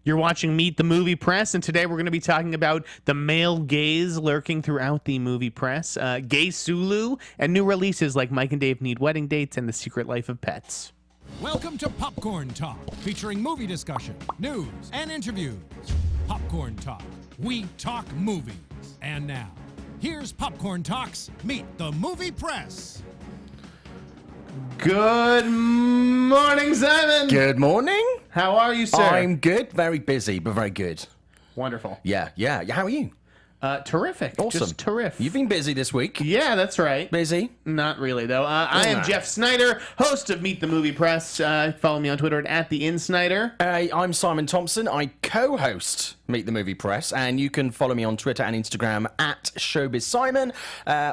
You're watching Meet the Movie Press, and today we're going to be talking about the male gaze lurking throughout the movie press, gay Sulu, and new releases like Mike and Dave Need Wedding Dates and The Secret Life of Pets. Welcome to Popcorn Talk, featuring movie discussion, news, and interviews. Popcorn Talk, we talk movies. And now, here's Popcorn Talk's Meet the Movie Press. Good morning, Simon. Good morning. How are you, sir? I'm good. Very busy, but very good. Wonderful. Yeah. How are you? Terrific. Awesome. Just terrific. You've been busy this week. Yeah, that's right. Busy? Not really, though. I am Jeff Sneider, host of Meet the Movie Press. Follow me on Twitter at @TheInSneider. I'm Simon Thompson. I co-host Meet the Movie Press, and you can follow me on Twitter and Instagram at ShowbizSimon,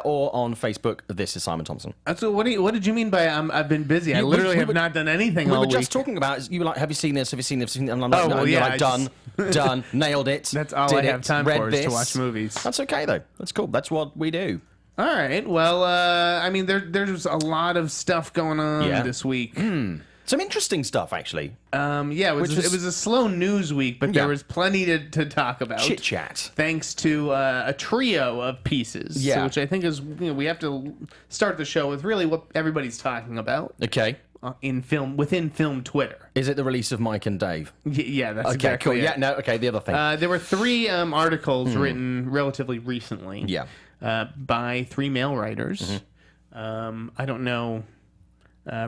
or on Facebook. This is Simon Thompson. So what did you mean by I've been busy? I literally have not done anything all week. We were just talking about, you were like, have you seen this? Have you seen this? And I'm like, oh, well, you're yeah, like, done, nailed it. That's all I have time for is to watch movies. That's okay, though. That's cool. That's what we do. All right. Well, I mean, there's a lot of stuff going on this week. Some interesting stuff, actually. Yeah, it was a slow news week, but there was plenty to talk about. Chit chat. Thanks to a trio of pieces, which I think is, we have to start the show with really what everybody's talking about. Okay. Within film Twitter. Is it the release of Mike and Dave? Yeah, that's okay, exactly cool. it. Yeah, no, okay, the other thing. There were three articles written relatively recently. Yeah. By three male writers. I don't know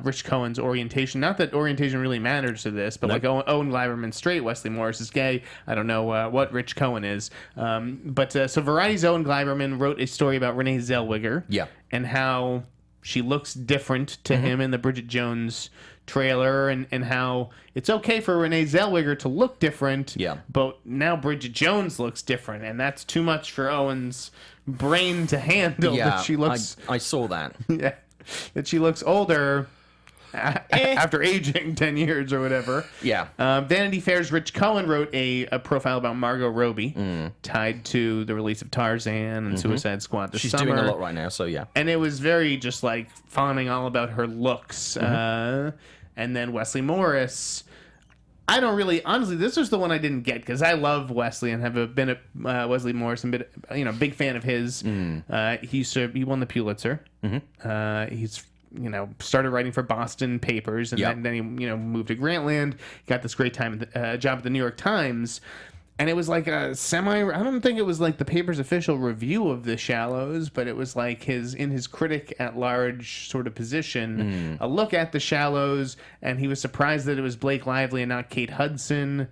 Rich Cohen's orientation. Not that orientation really matters to this, but like Owen Gleiberman's straight, Wesley Morris is gay. I don't know what Rich Cohen is. So Variety's Owen Gleiberman wrote a story about Renee Zellweger. Yeah. And how she looks different to him in the Bridget Jones trailer, and how it's okay for Renee Zellweger to look different, but now Bridget Jones looks different, and that's too much for Owen's brain to handle. That she looks. I saw that. Yeah, that she looks older after aging 10 years or whatever. Yeah. Vanity Fair's Rich Cohen wrote a profile about Margot Robbie tied to the release of Tarzan and Suicide Squad this summer. She's doing a lot right now, so yeah. And it was very just like fawning all about her looks. And then Wesley Morris. I don't really, honestly, this was the one I didn't get because I love Wesley and have been a Wesley Morris and big fan of his. He won the Pulitzer. He's started writing for Boston papers, and then he moved to Grantland. Got this great job at the New York Times, and it was like a I don't think it was like the paper's official review of The Shallows, but it was like in his critic at large sort of position, a look at The Shallows, and he was surprised that it was Blake Lively and not Kate Hudson,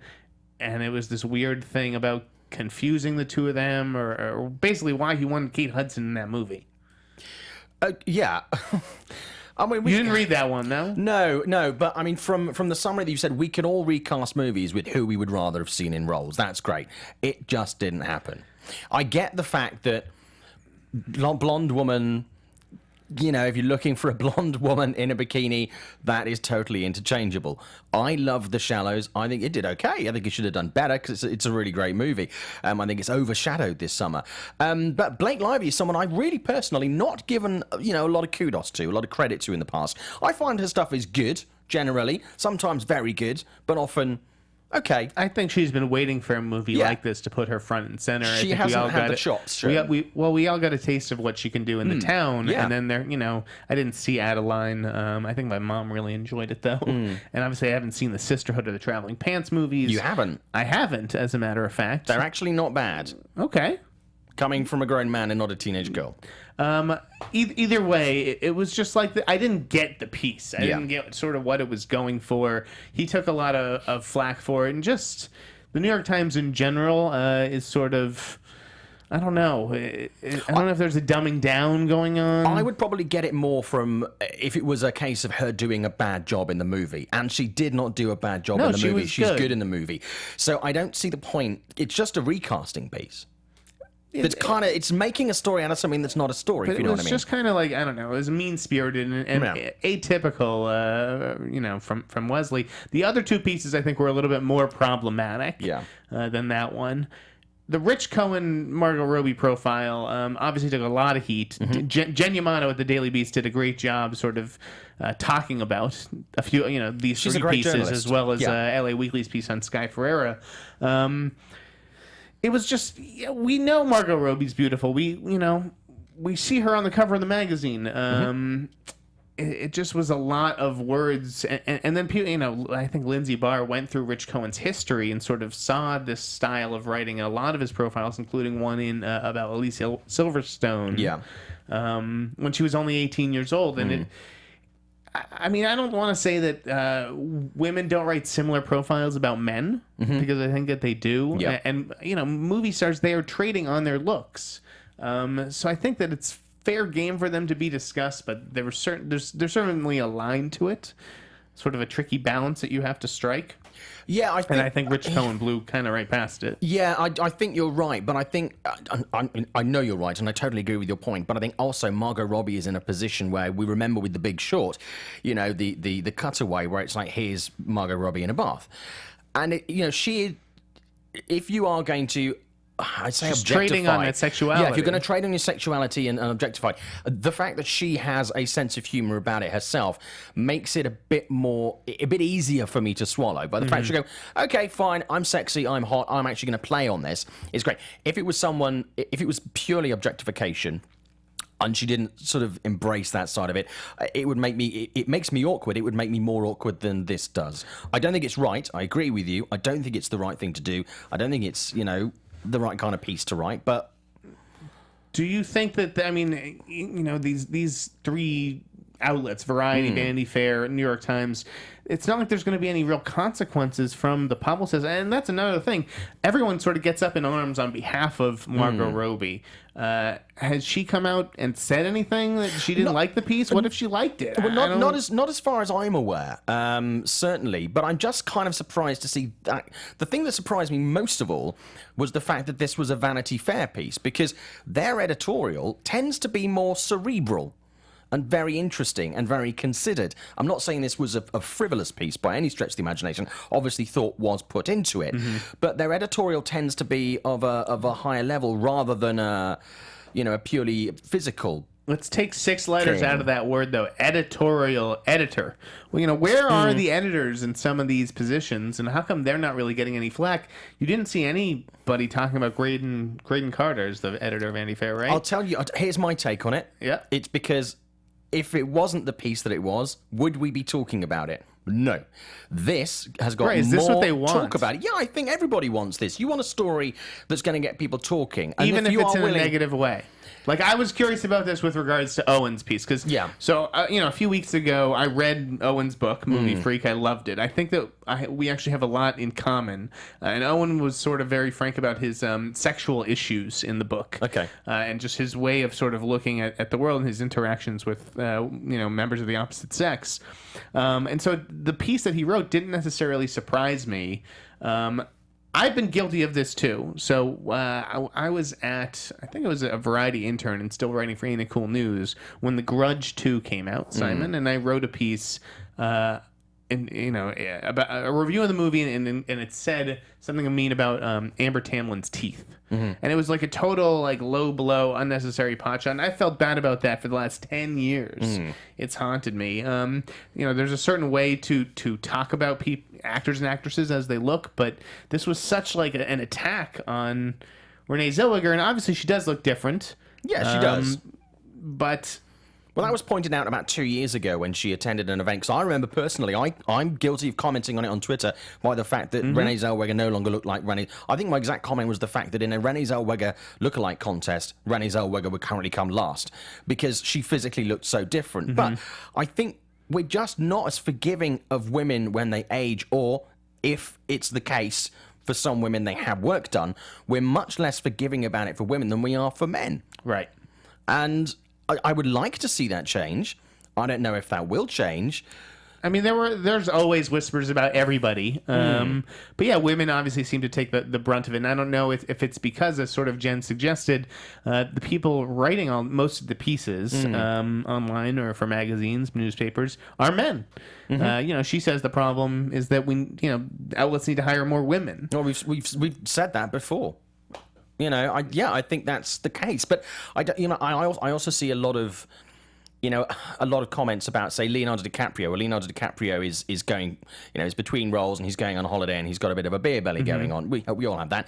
and it was this weird thing about confusing the two of them, or basically why he wanted Kate Hudson in that movie. Yeah. I mean, you didn't read that one, no? No. But I mean, from the summary that you said, we can all recast movies with who we would rather have seen in roles. That's great. It just didn't happen. I get the fact that blonde woman. If you're looking for a blonde woman in a bikini, that is totally interchangeable. I love The Shallows. I think it did okay. I think it should have done better because it's a really great movie. I think it's overshadowed this summer. But Blake Lively is someone I've really personally not given a lot of kudos to, a lot of credit to in the past. I find her stuff is good, generally. Sometimes very good, but often okay. I think she's been waiting for a movie like this to put her front and center. She hasn't had the chops. We all got a taste of what she can do in The Town, and then I didn't see Adeline. I think my mom really enjoyed it though, and obviously I haven't seen the Sisterhood of the Traveling Pants movies. You haven't? I haven't, as a matter of fact. They're actually not bad. Okay. Coming from a grown man and not a teenage girl. Either way, it was just like I didn't get the piece. I didn't get sort of what it was going for. He took a lot of flack for it, and just the New York Times in general is sort of, I don't know. I don't know if there's a dumbing down going on. I would probably get it more from if it was a case of her doing a bad job in the movie, and she did not do a bad job in the movie. She's good in the movie, so I don't see the point. It's just a recasting piece. It's making a story out of something that's not a story, if you know what I mean. It was just kind of like, I don't know, it was mean-spirited and atypical, from Wesley. The other two pieces, I think, were a little bit more problematic than that one. the Rich Cohen Margot Robbie profile obviously took a lot of heat. Jen Yamato at the Daily Beast did a great job, sort of talking about a few, these She's three a great pieces, journalist. as well as Yeah. LA Weekly's piece on Sky Ferreira. It was just, we know Margot Robbie's beautiful. We see her on the cover of the magazine. It just was a lot of words, and then people, I think Lindsay Barr went through Rich Cohen's history and sort of saw this style of writing in a lot of his profiles, including one about Alicia Silverstone. Yeah. When she was only 18 years old, and I don't want to say that women don't write similar profiles about men, because I think that they do. Yeah. And movie stars, they are trading on their looks. So I think that it's fair game for them to be discussed, but there's certainly a line to it, sort of a tricky balance that you have to strike. Yeah, I think Rich Cohen blew kind of right past it. Yeah, I think you're right, but I think I know you're right, and I totally agree with your point. But I think also Margot Robbie is in a position where we remember with The Big Short, the cutaway where it's like, here's Margot Robbie in a bath, and she, if you are going to, I'd say, She's objectify. trading on that sexuality. Yeah, if you're going to trade on your sexuality and objectify, the fact that she has a sense of humor about it herself makes it a bit easier for me to swallow. But the fact she go, okay, fine, I'm sexy, I'm hot, I'm actually going to play on this, is great. If it was purely objectification, and she didn't sort of embrace that side of it, it makes me awkward. It would make me more awkward than this does. I don't think it's right. I agree with you. I don't think it's the right thing to do. I don't think it's, the right kind of piece to write, but do you think that these three outlets, Variety, Vanity Fair, New York Times, it's not like there's going to be any real consequences from the publicist? And that's another thing. Everyone sort of gets up in arms on behalf of Margot Robbie. Has she come out and said anything that she didn't like the piece? What if she liked it? Well, not as far as I'm aware, certainly. But I'm just kind of surprised to see that. The thing that surprised me most of all was the fact that this was a Vanity Fair piece, because their editorial tends to be more cerebral and very interesting and very considered. I'm not saying this was a frivolous piece by any stretch of the imagination. Obviously, thought was put into it, but their editorial tends to be of a higher level rather than a purely physical. Let's take 6 letters out of that word, though. Editorial, editor. Well, where are the editors in some of these positions, and how come they're not really getting any flack? You didn't see anybody talking about Graydon Carter as the editor of Vanity Fair, right? I'll tell you. Here's my take on it. Yeah. It's because if it wasn't the piece that it was, would we be talking about it? No. This has got Right, is more this what they want? talk about it. Yeah, I think everybody wants this. You want a story that's going to get people talking. And Even if you it's are in willing... a negative way. Like, I was curious about this with regards to Owen's piece. Cause, Yeah. So, a few weeks ago, I read Owen's book, Movie Freak. I loved it. I think that we actually have a lot in common. And Owen was sort of very frank about his sexual issues in the book. Okay. And just his way of sort of looking at the world and his interactions with, members of the opposite sex. And so the piece that he wrote didn't necessarily surprise me. I've been guilty of this too. So I was I think it was a Variety intern and still writing for Ain't It Cool News when The Grudge 2 came out, Simon, and I wrote a piece about a review of the movie, and it said something mean about Amber Tamlin's teeth. And it was like a total low blow, unnecessary potshot. And I felt bad about that for the last 10 years. It's haunted me. There's a certain way to talk about actors and actresses as they look, but this was such an attack on Renee Zellweger, and obviously she does look different. Yeah, she does. But Well, that was pointed out about 2 years ago when she attended an event. Because I remember personally, I'm guilty of commenting on it on Twitter by the fact that Renee Zellweger no longer looked like Renee. I think my exact comment was the fact that in a Renee Zellweger lookalike contest, Renee Zellweger would currently come last because she physically looked so different. But I think we're just not as forgiving of women when they age, or if it's the case for some women they have work done, we're much less forgiving about it for women than we are for men. right. And I would like to see that change. I don't know if that will change. I mean, there's always whispers about everybody. But yeah, women obviously seem to take the brunt of it. And I don't know if it's because, as sort of Jen suggested, the people writing most of the pieces online or for magazines, newspapers, are men. She says the problem is that outlets need to hire more women. Well, we've said that before. I think that's the case. But I also see a lot of comments about, say, Leonardo DiCaprio. Well, Leonardo DiCaprio is going, is between roles and he's going on holiday and he's got a bit of a beer belly going on. We all have that.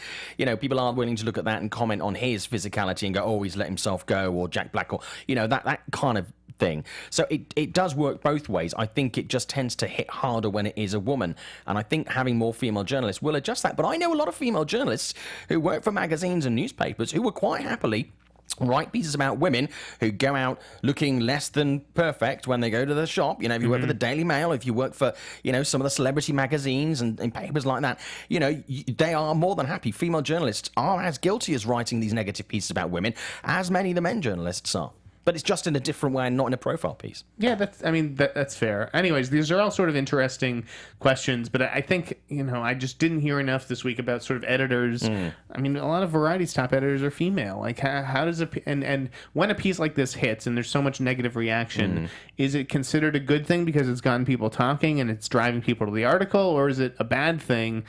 People aren't willing to look at that and comment on his physicality and go, oh, he's let himself go, or Jack Black, or that kind of thing. So it does work both ways. I think it just tends to hit harder when it is a woman, and I think having more female journalists will adjust that. But I know a lot of female journalists who work for magazines and newspapers who will quite happily write pieces about women who go out looking less than perfect when they go to the shop. If you work for the Daily Mail, if you work for, some of the celebrity magazines and papers like that, they are more than happy. Female journalists are as guilty as writing these negative pieces about women as many of the men journalists are. But it's just in a different way and not in a profile piece. Yeah, that's fair. Anyways, these are all sort of interesting questions, but I think, I just didn't hear enough this week about sort of editors. I mean, a lot of Variety's top editors are female. Like, how does and when a piece like this hits and there's so much negative reaction, is it considered a good thing because it's gotten people talking and it's driving people to the article, or is it a bad thing?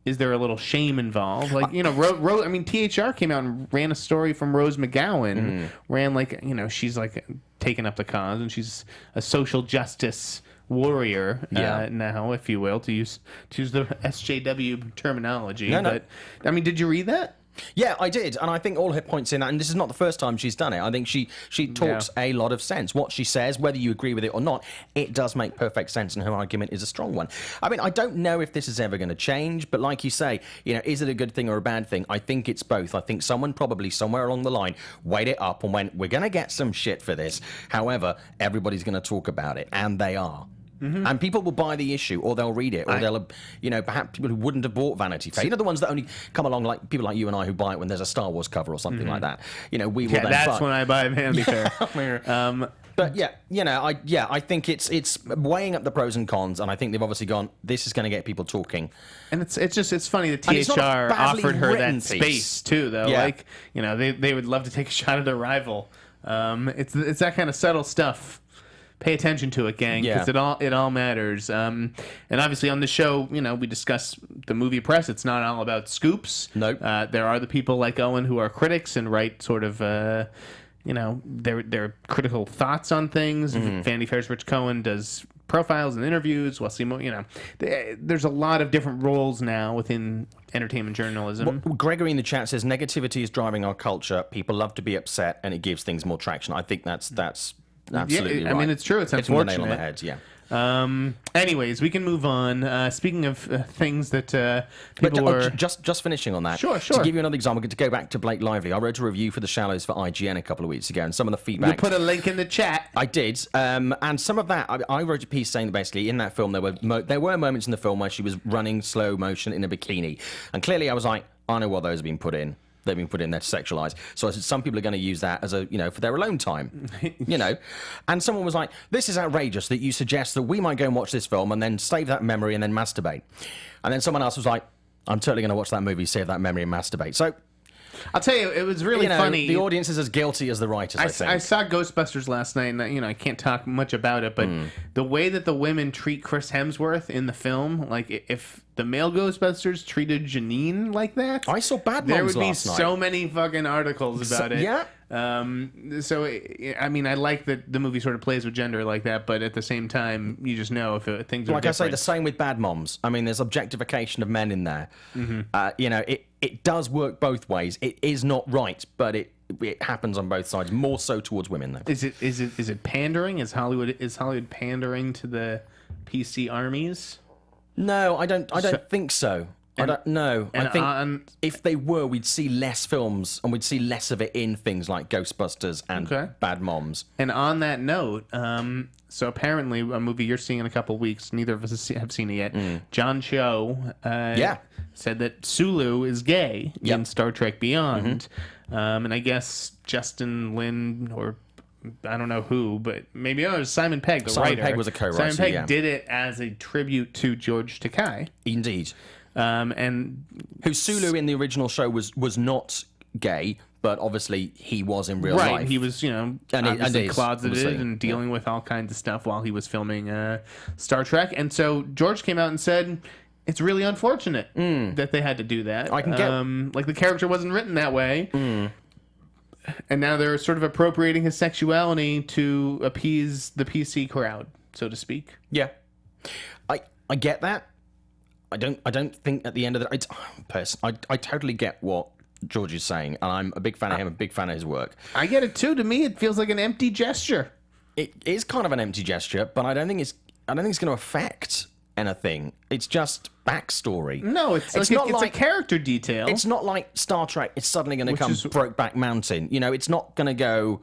Is there a little shame involved? Like, THR came out and ran a story from Rose McGowan, she's like taking up the cause, and she's a social justice warrior now, if you will, to use the SJW terminology. But, did you read that? Yeah, I did, and I think all her points in that, and this is not the first time she's done it. I think she talks a lot of sense. What she says, whether you agree with it or not, it does make perfect sense, and her argument is a strong one. I don't know if this is ever going to change, but like you say, is it a good thing or a bad thing? I think it's both. I think someone probably somewhere along the line weighed it up and went, we're going to get some shit for this. However, everybody's going to talk about it, and they are. And people will buy the issue, or they'll read it, or they'll, perhaps people who wouldn't have bought Vanity Fair. The ones that only come along, like people like you and I, who buy it when there's a Star Wars cover or something like that. We will then that's when I buy Vanity Fair. But I think it's weighing up the pros and cons, and I think they've obviously gone, this is going to get people talking. And it's funny that THR offered her that space too, though. Yeah. Like, they would love to take a shot at a rival. It's that kind of subtle stuff. Pay attention to it, gang, because it all matters. And obviously on the show, we discuss the movie press. It's not all about scoops. Nope. There are the people like Owen who are critics and write sort of, their critical thoughts on things. Vanity Fair's Rich Cohen does profiles and interviews. Wesley Moore, there's a lot of different roles now within entertainment journalism. Well, Gregory in the chat says negativity is driving our culture. People love to be upset, and it gives things more traction. I think that's absolutely right. It's true. It's hitting unfortunate. the nail on the head, yeah. Anyways, we can move on. Speaking of things that people were... Just finishing on that. Sure. To give you another example, to go back to Blake Lively, I wrote a review for The Shallows for IGN a couple of weeks ago, and some of the feedback... You put a link in the chat. I did, and some of that, I wrote a piece saying that basically in that film there were moments in the film where she was running slow motion in a bikini, and clearly I was like, I know what those have been put in. They've been put in there to sexualize. So I said, some people are going to use that as for their alone time, And someone was like, this is outrageous that you suggest that we might go and watch this film and then save that memory and then masturbate. And then someone else was like, I'm totally going to watch that movie, save that memory and masturbate. So I'll tell you, it was really funny. The audience is as guilty as the writers, I think. I saw Ghostbusters last night, and I can't talk much about it, but the way that the women treat Chris Hemsworth in the film, like if the male Ghostbusters treated Janine like that, I saw Bad Moms there would be last night. So many fucking articles about it. Yeah. I like that the movie sort of plays with gender like that, but at the same time, you just know if things are like different. I say, the same with Bad Moms. I mean, there's objectification of men in there. It does work both ways. It is not right, but it happens on both sides. More so towards women, though. Is it pandering? Is Hollywood pandering to the PC armies? No, I don't think so. I don't know. I think if they were, we'd see less films and we'd see less of it in things like Ghostbusters and Bad Moms. And on that note, so apparently a movie you're seeing in a couple of weeks, neither of us have seen it yet. John Cho said that Sulu is gay in Star Trek Beyond. And I guess Justin Lin, or I don't know who, but maybe it was Simon Pegg, the writer. Simon Pegg was a co-writer, Simon Pegg did it as a tribute to George Takei. Indeed. And who Sulu in the original show was not gay, but obviously he was in real life. Right, he was, obviously closeted and dealing with all kinds of stuff while he was filming Star Trek. And so George came out and said, it's really unfortunate that they had to do that. I can get... like, the character wasn't written that way. And now they're sort of appropriating his sexuality to appease the PC crowd, so to speak. Yeah. I get that. I don't think at the end of the... I totally get what George is saying, and I'm a big fan of him, a big fan of his work. I get it too. To me, it feels like an empty gesture. It is kind of an empty gesture, but I don't think it's going to affect anything. It's just backstory. No, it's a character detail. It's not like Star Trek. It's suddenly going to come Brokeback Mountain. You know, it's not going to go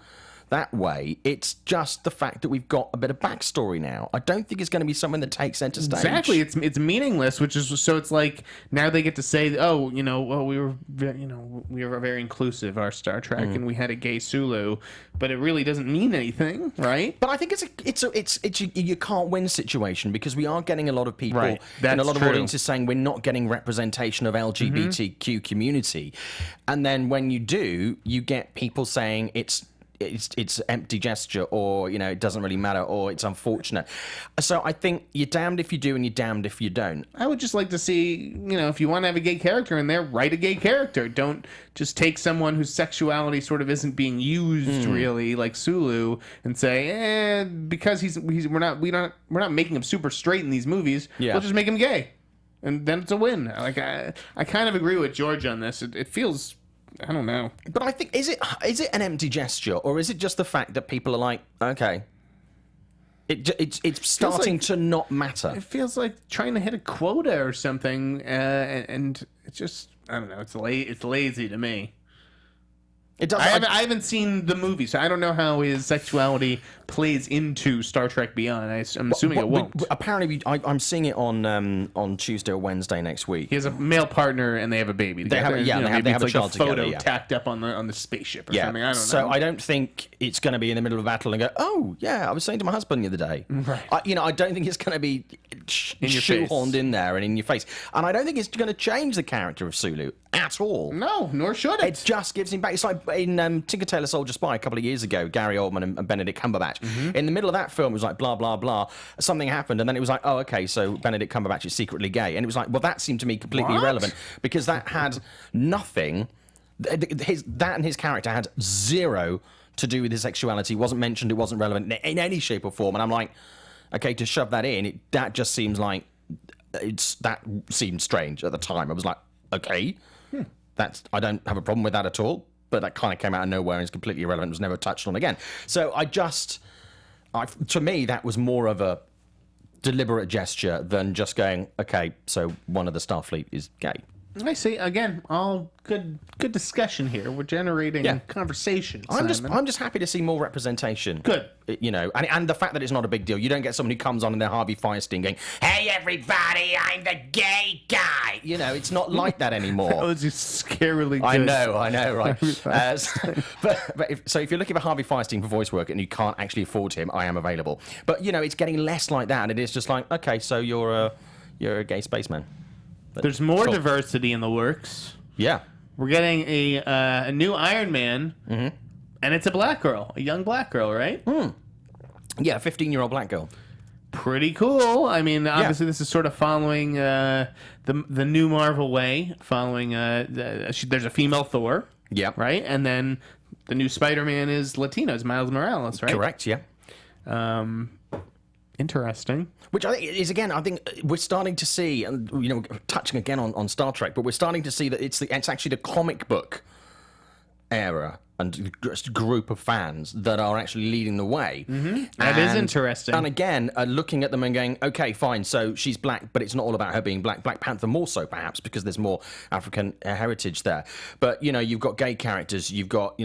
that way. It's just the fact that we've got a bit of backstory now. I don't think it's going to be something that takes center stage. Exactly. It's meaningless, which is so it's like now they get to say, oh, we were very inclusive, our Star Trek, and we had a gay Sulu, but it really doesn't mean anything, right? But I think it's a you can't win situation, because we are getting a lot of people and a lot of audiences saying we're not getting representation of LGBTQ community, and then when you do, you get people saying it's empty gesture, or it doesn't really matter, or it's unfortunate. So I think you're damned if you do and you're damned if you don't. I would just like to see, if you want to have a gay character in there, write a gay character. Don't just take someone whose sexuality sort of isn't being used really, like Sulu, and say, because we're not making him super straight in these movies. Yeah. We'll just make him gay, and then it's a win. Like I kind of agree with George on this. It feels. I don't know. But I think, is it an empty gesture, or is it just the fact that people are like, okay, it's starting to not matter? It feels like trying to hit a quota or something, and it's just, I don't know, it's lazy to me. It does. I haven't seen the movie, so I don't know how his sexuality plays into Star Trek Beyond. I'm assuming it won't. Apparently, I'm seeing it on Tuesday or Wednesday next week. He has a male partner, and they have a baby together. They have a child together. Photo tacked up on the spaceship or something. I don't know. So I don't think it's going to be in the middle of a battle and go, oh yeah, I was saying to my husband the other day. Right. I don't think it's going to be shoehorned in there and in your face, and I don't think it's going to change the character of Sulu at all. No, nor should it. It just gives him back. It's like in Tinker Tailor Soldier Spy a couple of years ago, Gary Oldman and Benedict Cumberbatch. In the middle of that film, it was like blah blah blah. Something happened, and then it was like, oh okay, so Benedict Cumberbatch is secretly gay, and it was like, well, that seemed to me completely irrelevant, because that had nothing. That and his character had zero to do with his sexuality. It wasn't mentioned. It wasn't relevant in any shape or form. And I'm like, okay, to shove that in, that just seems like that seemed strange at the time. I was like, okay. I don't have a problem with that at all, but that kind of came out of nowhere and is completely irrelevant. It was never touched on again. So to me, that was more of a deliberate gesture than just going, okay, so one of the Starfleet is gay. I see. Again, all good discussion here. We're generating conversation. I'm just happy to see more representation. Good. And the fact that it's not a big deal. You don't get someone who comes on in their Harvey Fierstein going, "Hey everybody, I'm the gay guy." It's not like that anymore. That was just scarily good. I know, right? So if you're looking for Harvey Fierstein for voice work and you can't actually afford him, I am available. But it's getting less like that, and it is just like, okay, so you're a gay spaceman. There's more diversity in the works. Yeah. We're getting a new Iron Man, and it's a black girl, a young black girl, right? Yeah, a 15-year-old black girl. Pretty cool. I mean, obviously this is sort of following the new Marvel way, following there's a female Thor. Yeah. Right? And then the new Spider-Man is Latino, it's Miles Morales, right? Correct, yeah. Interesting. Which I think is, again, I think we're starting to see, and touching again on Star Trek, but we're starting to see that it's actually the comic book era and group of fans that are actually leading the way. That is interesting. And again, looking at them and going, okay, fine, so she's black, but it's not all about her being black. Black Panther more so, perhaps, because there's more African heritage there. But, you've got gay characters, you've got,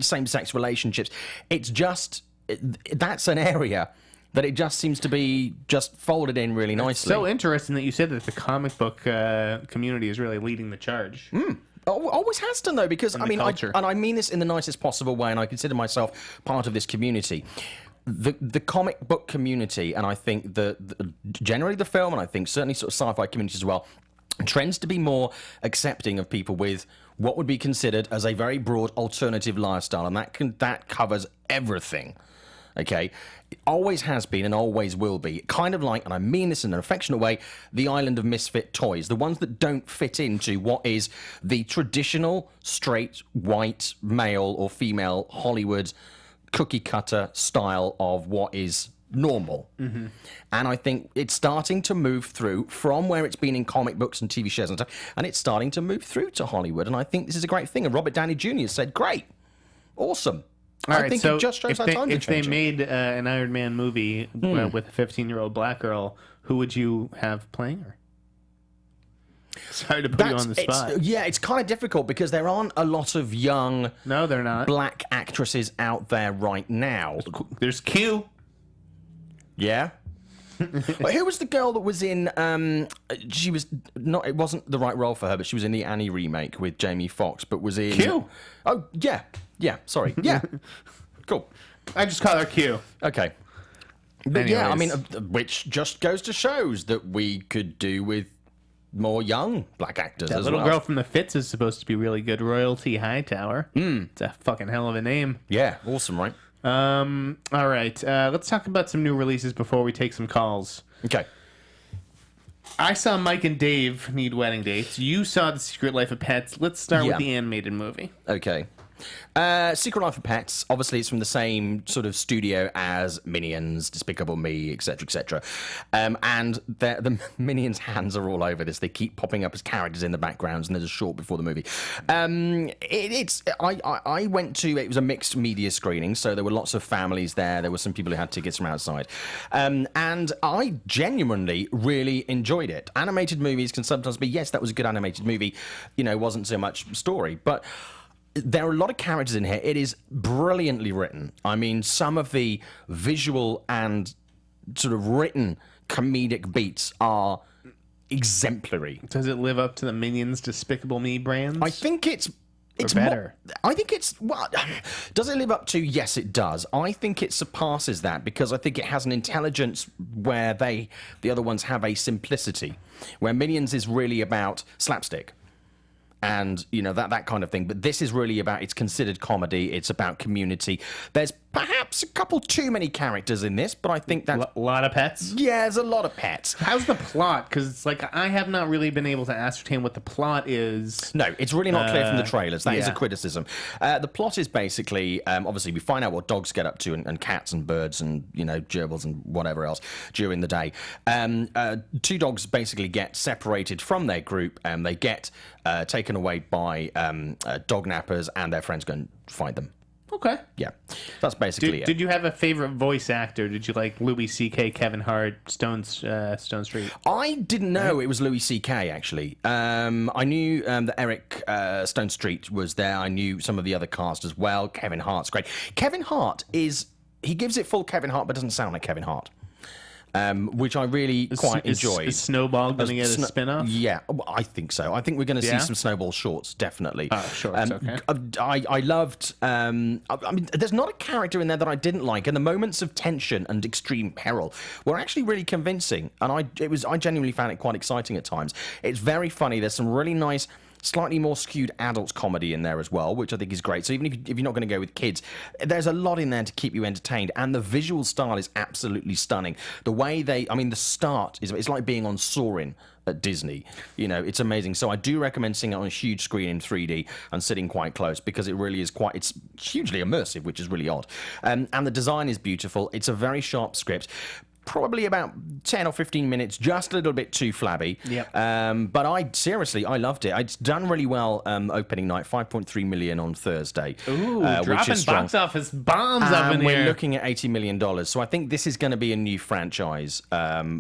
same-sex relationships. It's just, that's an area that it just seems to be just folded in really nicely. It's so interesting that you said that the comic book community is really leading the charge. Always has done, though, because I mean this in the nicest possible way, and I consider myself part of this community. The comic book community, and I think generally the film, and I think certainly sort of sci-fi community as well, trends to be more accepting of people with what would be considered as a very broad alternative lifestyle, and that covers everything. Okay, it always has been and always will be. Kind of like, and I mean this in an affectionate way, the island of misfit toys, the ones that don't fit into what is the traditional straight white male or female Hollywood cookie cutter style of what is normal. And I think it's starting to move through from where it's been in comic books and TV shows and stuff, and it's starting to move through to Hollywood. And I think this is a great thing. And Robert Downey Jr. said, "Great, awesome." All right, I think so it just shows how times are if they changing. made an Iron Man movie with a 15-year-old black girl, who would you have playing her? Sorry to put you on the spot. It's kind of difficult because there aren't a lot of young No, they're not. black actresses out there right now. There's Q. Yeah. But who was the girl that was in? She was not. It wasn't the right role for her, but she was in the Annie remake with Jamie Foxx. But was in Q. Oh yeah. Sorry. Yeah. Cool. I just call her Q. Okay. But yeah, I mean, Anyways. which just goes to shows that we could do with more young black actors That as little well. girl from the Fits is supposed to be really good. Royalty Hightower. It's a fucking hell of a name. Yeah, awesome, right? All right. Let's talk about some new releases before we take some calls. Okay. I saw Mike and Dave need wedding dates. You saw The Secret Life of Pets. Let's start Yeah. with the animated movie. Okay. Secret Life of Pets, obviously it's from the same sort of studio as Minions, Despicable Me, etc., etc. And the Minions' hands are all over this. They keep popping up as characters in the backgrounds, and there's a short before the movie. I went to, it was a mixed media screening, so there were lots of families there. There were some people who had tickets from outside. And I genuinely really enjoyed it. Animated movies can sometimes be, yes, that was a good animated movie, wasn't so much story, but there are a lot of characters in here. It is brilliantly written. I mean, some of the visual and sort of written comedic beats are exemplary. Does it live up to the Minions Despicable Me brands? I think it's better. I think it's, well, does it live up to? Yes, it does. I think it surpasses that because I think it has an intelligence where the other ones have a simplicity, where Minions is really about slapstick. And, that kind of thing. But this is really about, it's considered comedy. It's about community. There's perhaps a couple too many characters in this, but I think that's... A lot of pets? Yeah, there's a lot of pets. How's the plot? Because it's like, I have not really been able to ascertain what the plot is. No, it's really not clear from the trailers. That is a yeah. criticism. The plot is basically, obviously, we find out what dogs get up to and cats and birds and, gerbils and whatever else during the day. Two dogs basically get separated from their group and they get taken away by dog nappers and their friends go and find them. Okay. Yeah, that's basically it. Did you have a favorite voice actor? Did you like Louis C.K., Kevin Hart, Stone Street? I didn't know it was Louis C.K. actually. I knew that Eric Stone Street was there. I knew some of the other cast as well. Kevin Hart's great. Kevin Hart he gives it full Kevin Hart, but doesn't sound like Kevin Hart. Which I really quite enjoyed. Is Snowball going to get a spin-off? Yeah, I think so. I think we're going to see Yeah? some Snowball shorts, definitely. Oh, shorts, okay. I loved... I mean, there's not a character in there that I didn't like, and the moments of tension and extreme peril were actually really convincing, and I genuinely found it quite exciting at times. It's very funny. There's some really nice... slightly more skewed adult comedy in there as well, which I think is great. So even if you're not going to go with kids, there's a lot in there to keep you entertained. And the visual style is absolutely stunning. The way the start it's like being on Soarin' at Disney. It's amazing. So I do recommend seeing it on a huge screen in 3D and sitting quite close because it really is it's hugely immersive, which is really odd. And the design is beautiful. It's a very sharp script. Probably about 10 or 15 minutes, just a little bit too flabby. Yep. But I loved it. It's done really well opening night, 5.3 million on Thursday. Ooh, which dropping is strong. box office bombs up in And we're here. looking at $80 million. So I think this is going to be a new franchise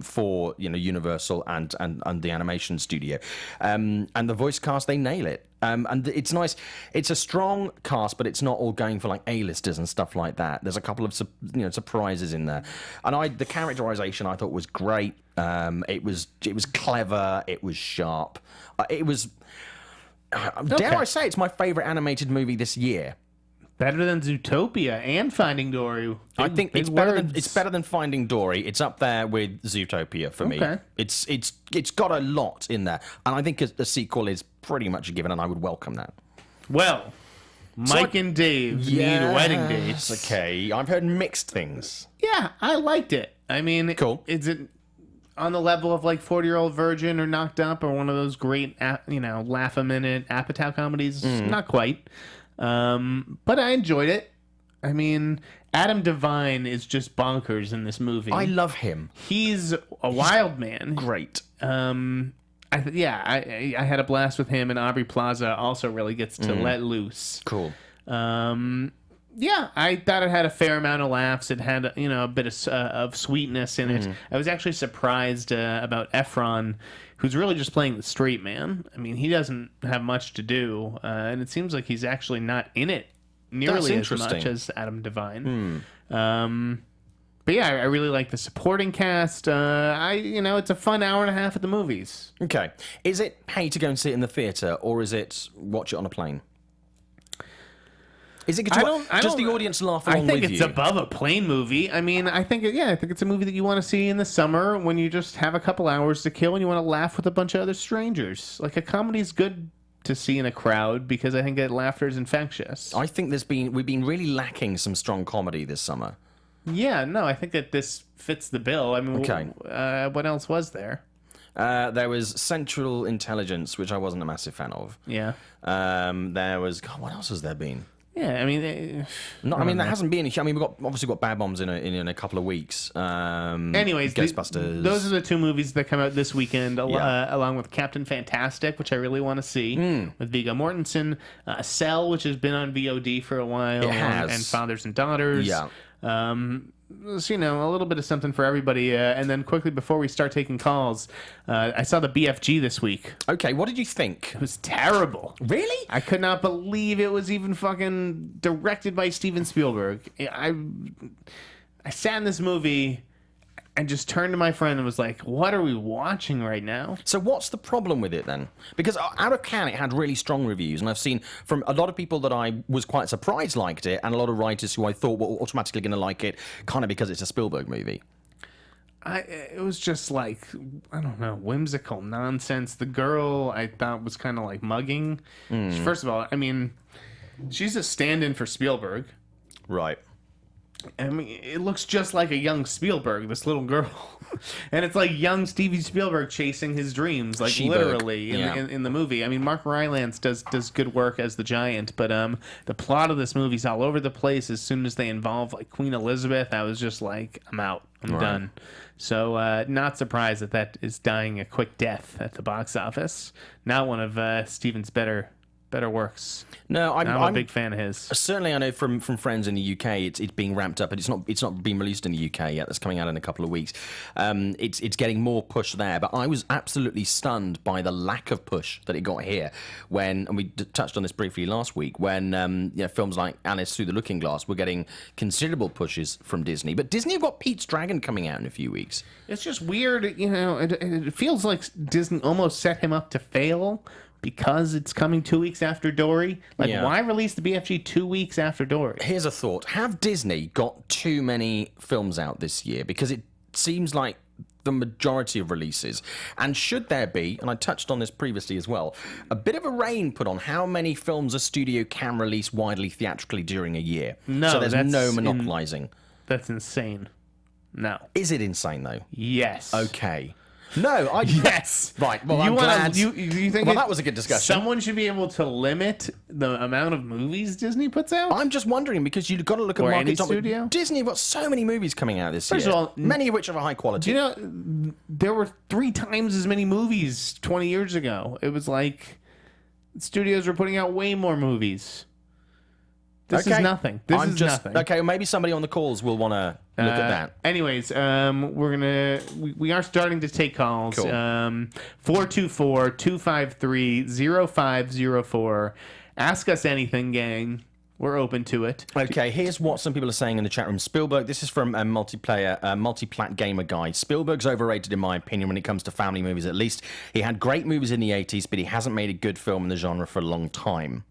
for Universal and the animation studio. And the voice cast, they nail it. And it's nice. It's a strong cast, but it's not all going for like A-listers and stuff like that. There's a couple of surprises in there, and the characterization I thought was great. It was clever. It was sharp. It was. Dare I say, it's my favorite animated movie this year. Better than Zootopia and Finding Dory. I think Big it's words. better than Finding Dory. It's up there with Zootopia for me. Okay. It's got a lot in there, and I think a sequel is pretty much a given, and I would welcome that. Well, Mike and Dave need wedding dates. Okay, I've heard mixed things. Yeah, I liked it. I mean, Cool. Is it on the level of like 40-Year-Old Virgin or Knocked Up or one of those great, laugh-a-minute Apatow comedies? Not quite. But I enjoyed it. I mean, Adam Devine is just bonkers in this movie. I love him. He's a wild man. Great. I had a blast with him, and Aubrey Plaza also really gets to let loose. Cool. Yeah, I thought it had a fair amount of laughs. It had, a bit of sweetness in it. I was actually surprised about Efron, who's really just playing the straight man. I mean, he doesn't have much to do, and it seems like he's actually not in it nearly as much as Adam Devine. But yeah, I really like the supporting cast. It's a fun hour and a half at the movies. Okay. Is it pay to go and see it in the theatre, or is it watch it on a plane? Is it does the audience laugh along with you? I think it's above a plane movie. I mean, I think it's a movie that you want to see in the summer when you just have a couple hours to kill and you want to laugh with a bunch of other strangers. Like, a comedy's good to see in a crowd because I think that laughter is infectious. I think we've been really lacking some strong comedy this summer. Yeah, no, I think that this fits the bill. I mean, okay. What else was there? There was Central Intelligence, which I wasn't a massive fan of. Yeah. There was... God, what else has there been? Yeah, I mean... there hasn't been... we've obviously got Bad Bombs in a couple of weeks. Anyways, Ghostbusters. Those are the two movies that come out this weekend, along with Captain Fantastic, which I really want to see, with Viggo Mortensen. Cell, which has been on VOD for a while. It has. And Fathers and Daughters. Yeah. So, a little bit of something for everybody. And then quickly, before we start taking calls, I saw the BFG this week. Okay, what did you think? It was terrible. Really? I could not believe it was even fucking directed by Steven Spielberg. I sat in this movie and just turned to my friend and was like, what are we watching right now? So what's the problem with it then? Because out of Cannes, it had really strong reviews, and I've seen from a lot of people that I was quite surprised liked it, and a lot of writers who I thought were automatically going to like it, kind of because it's a Spielberg movie. It was just like, I don't know, whimsical nonsense. The girl, I thought, was kind of like mugging. First of all, I mean, she's a stand-in for Spielberg. Right. I mean, it looks just like a young Spielberg, this little girl. And it's like young Steven Spielberg chasing his dreams, like literally in the movie. I mean, Mark Rylance does good work as the giant, but the plot of this movie's all over the place. As soon as they involve like Queen Elizabeth, I was just like, I'm out. I'm done. So not surprised that is dying a quick death at the box office. Not one of Steven's better works. No, I'm a big fan of his. Certainly, I know from friends in the UK, it's being ramped up, but it's not being released in the UK yet. That's coming out in a couple of weeks. It's getting more push there, but I was absolutely stunned by the lack of push that it got here. And we touched on this briefly last week, when films like Alice Through the Looking Glass were getting considerable pushes from Disney. But Disney have got Pete's Dragon coming out in a few weeks. It's just weird, it feels like Disney almost set him up to fail, because it's coming 2 weeks after Dory. Why release the BFG 2 weeks after Dory? Here's a thought. Have Disney got too many films out this year? Because it seems like the majority of releases. And should there be, and I touched on this previously as well, a bit of a rein put on how many films a studio can release widely theatrically during a year? No, so there's no monopolizing. That's insane. No. Is it insane, though? Yes. Okay. No, yes. Right. Well, I'm glad. You think that was a good discussion. Someone should be able to limit the amount of movies Disney puts out? I'm just wondering, because you've got to look at market studio. Disney have got so many movies coming out this year. First of all, many of which are of high quality. Do you know, there were 3 times as many movies 20 years ago. It was like studios were putting out way more movies. This is nothing. This is nothing. Okay, maybe somebody on the calls will want to look at that. Anyways, we are starting to take calls. Cool. 424-253-0504. Ask us anything, gang. We're open to it. Okay, here's what some people are saying in the chat room. Spielberg, this is from a multi-plat gamer guy. Spielberg's overrated in my opinion when it comes to family movies, at least. He had great movies in the 80s, but he hasn't made a good film in the genre for a long time.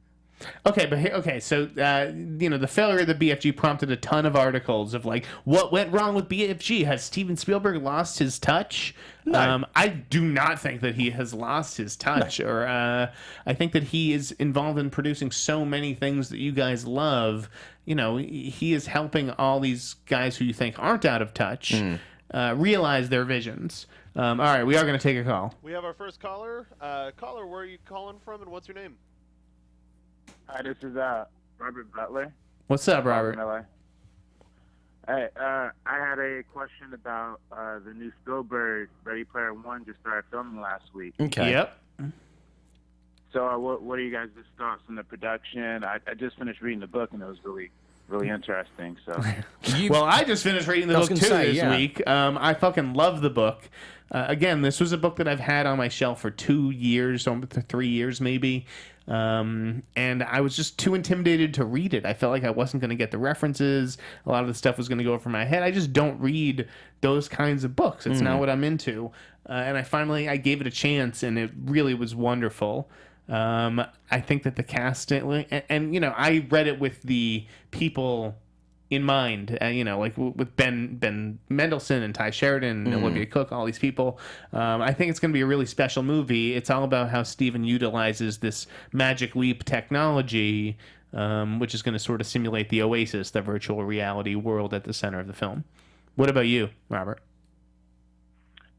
Okay, but so the failure of the BFG prompted a ton of articles of like, what went wrong with BFG? Has Steven Spielberg lost his touch? No. I do not think that he has lost his touch, or I think that he is involved in producing so many things that you guys love. He is helping all these guys who you think aren't out of touch realize their visions. All right, we are going to take a call. We have our first caller. Caller, where are you calling from, and what's your name? Hi, this is Robert Butler. What's up, from Robert? LA. Hey, I had a question about the new Spielberg Ready Player One just started filming last week. Okay. Yep. So what are you guys' thoughts on the production? I just finished reading the book, and it was really interesting. So Well, I just finished reading the book too this week. I fucking love the book. Again, this was a book that I've had on my shelf for 2 years, 3 years maybe. And I was just too intimidated to read it. I felt like I wasn't going to get the references. A lot of the stuff was going to go over my head. I just don't read those kinds of books. It's not what I'm into. And I gave it a chance, and it really was wonderful. I think that the cast, and I read it with the people in mind, like with Ben Mendelsohn and Ty Sheridan and Olivia Cook, all these people. I think it's going to be a really special movie. It's all about how Steven utilizes this Magic Leap technology, which is going to sort of simulate the Oasis, the virtual reality world at the center of the film. What about you, Robert?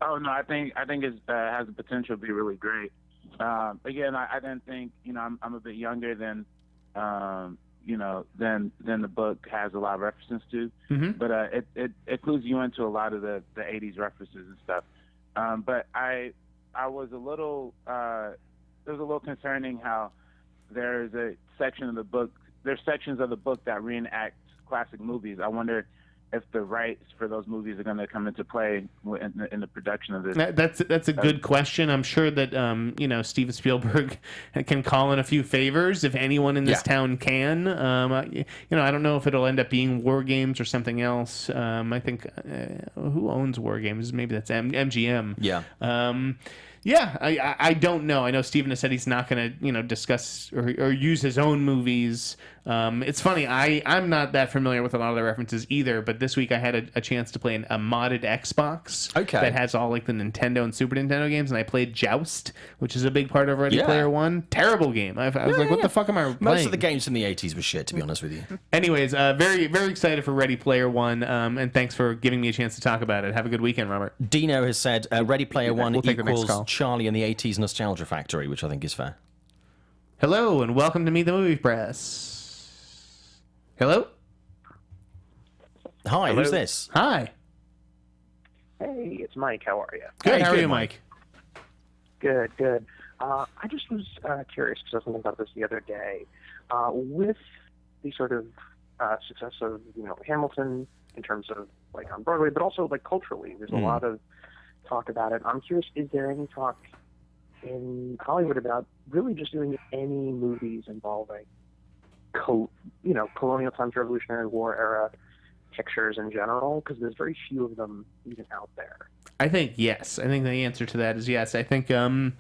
Oh no, I think it has the potential to be really great. Again, I didn't think I'm a bit younger than than the book has a lot of references to, but it clues you into a lot of the 80s references and stuff. But I was a little it was a little concerning how there's sections of the book that reenact classic movies. I wonder if the rights for those movies are going to come into play in the production of this. That's a good question. I'm sure that Steven Spielberg can call in a few favors if anyone in this town can. I don't know if it'll end up being War Games or something else. I think who owns War Games? Maybe that's MGM. Yeah. I don't know. I know Steven has said he's not going to discuss or use his own movies. It's funny. I'm not that familiar with a lot of the references either, but this week I had a chance to play a modded Xbox that has all like the Nintendo and Super Nintendo games, and I played Joust, which is a big part of Ready Player One. Terrible game. I was like, what the fuck am I playing? Most of the games from the 80s were shit, to be honest with you. Anyways, very, very excited for Ready Player One, and thanks for giving me a chance to talk about it. Have a good weekend, Robert. Dino has said Ready Player One We'll take the next equals call. Charlie and the 80s Nostalgia Factory, which I think is fair. Hello, and welcome to Meet the Movie Press. Hello? Hi, Hello. who's this? Hi. Hey, it's Mike. How are you? Good. Hey, How are good, you, Mike. Mike? Good. I just was curious because I was thinking about this the other day. With the sort of success of Hamilton in terms of like on Broadway, but also like culturally, there's a lot of talk about it. I'm curious, is there any talk in Hollywood about really just doing any movies involving colonial times, Revolutionary War era pictures in general? Because there's very few of them even out there. I think yes. I think the answer to that is yes. I think that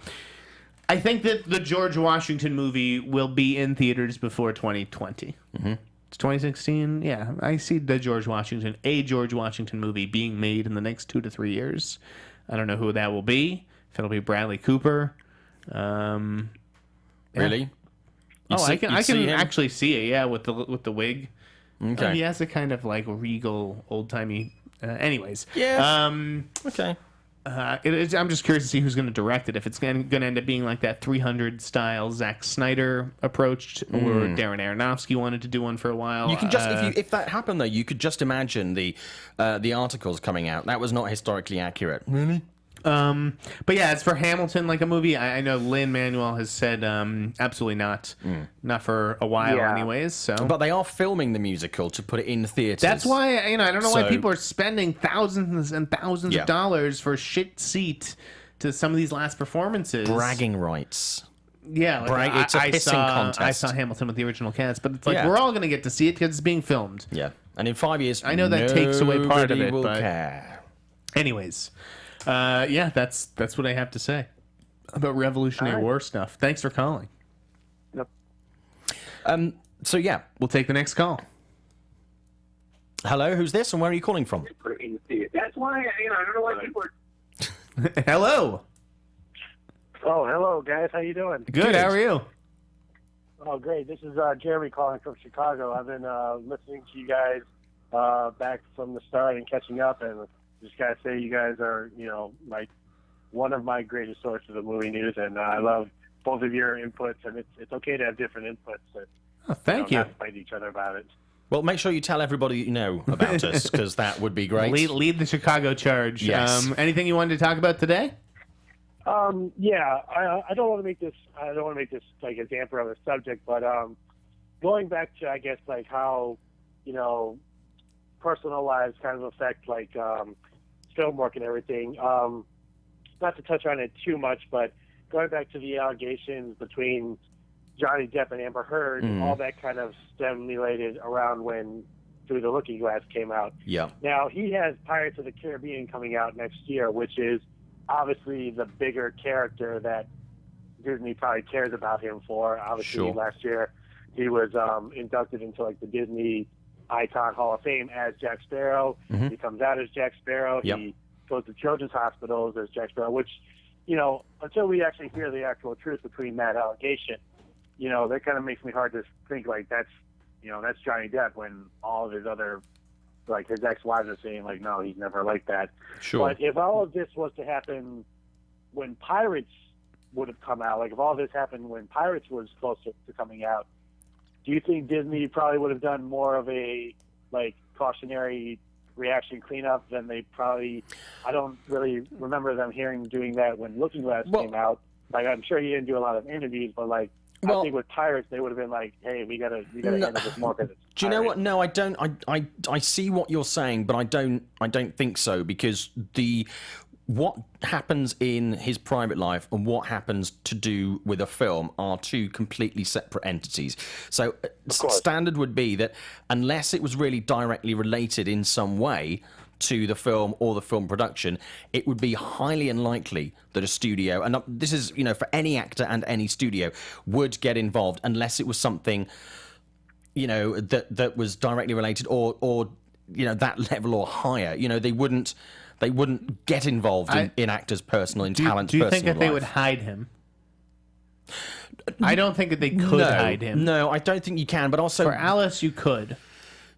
the George Washington movie will be in theaters before 2020. It's 2016. Yeah, I see a George Washington movie being made in the next 2 to 3 years. I don't know who that will be. If it'll be Bradley Cooper. Really? I can actually see it. Yeah, with the wig. Okay. He has a kind of like regal, old timey. Anyways. Yeah. Okay. I'm just curious to see who's going to direct it. If it's going to end up being like that 300 style Zack Sneider approached, or Darren Aronofsky wanted to do one for a while. You can just if that happened though, you could just imagine the articles coming out. That was not historically accurate. Really? But yeah, as for Hamilton, like a movie, I know Lin-Manuel has said absolutely not, not for a while, anyways. So, but they are filming the musical to put it in theaters. that's why I don't know why people are spending thousands and thousands of dollars for a shit seat to some of these last performances. Bragging rights. Yeah, like It's a pissing contest. I saw Hamilton with the original cast, but it's like Yeah. we're all going to get to see it because it's being filmed. Yeah, and in 5 years, I know that takes away part of nobody it, will but care. anyways, that's what I have to say about Revolutionary War stuff. Thanks for calling. Yep. So yeah, We'll take the next call. hello, who's this, and where are you calling from? That's why I don't know why people are. Hello. Oh, hello guys, how you doing? Good. How are you? Oh, great. This is Jeremy calling from Chicago. I've been listening to you guys back from the start and catching up, and just gotta say you guys are, like one of my greatest sources of movie news, and I love both of your inputs, and it's okay to have different inputs. And, Thank you. not fight each other about it. Well, make sure you tell everybody you know about us, because that would be great. Lead the Chicago charge. Yes. Anything you wanted to talk about today? Yeah, I don't want to make this. I don't want to make this like a damper of a subject, but going back to I guess like how personal lives kind of affect like film work and everything. Not to touch on it too much, but going back to the allegations between Johnny Depp and Amber Heard, all that kind of stimulated around when Through the Looking Glass came out. Yeah. Now he has Pirates of the Caribbean coming out next year, which is obviously the bigger character that Disney probably cares about him for. Obviously, last year he was inducted into like the Disney Icon Hall of Fame as Jack Sparrow. He comes out as Jack Sparrow. Yep. He goes to children's hospitals as Jack Sparrow, which, until we actually hear the actual truth between that allegation, that kind of makes me hard to think like that's Johnny Depp when all of his other, like his ex-wives are saying like, no, he's never like that. Sure. But if all of this was to happen when Pirates would have come out, like if all this happened when Pirates was closer to coming out, do you think Disney probably would have done more of a like cautionary reaction cleanup than they probably? I don't really remember them doing that when Looking Glass came out. Like I'm sure he didn't do a lot of interviews, but like I think with Pirates they would have been like, hey, we gotta handle this more because it's Do you know what? No, I don't. I see what you're saying, but I don't think so, because what happens in his private life and what happens to do with a film are two completely separate entities. So standard would be that unless it was really directly related in some way to the film or the film production, it would be highly unlikely that a studio, and this is, for any actor and any studio, would get involved unless it was something, that was directly related or that level or higher. They wouldn't get involved in actors' talent's personal life. Do you think that they would hide him? I don't think that they could hide him. No, I don't think you can. But also for Alice, you could.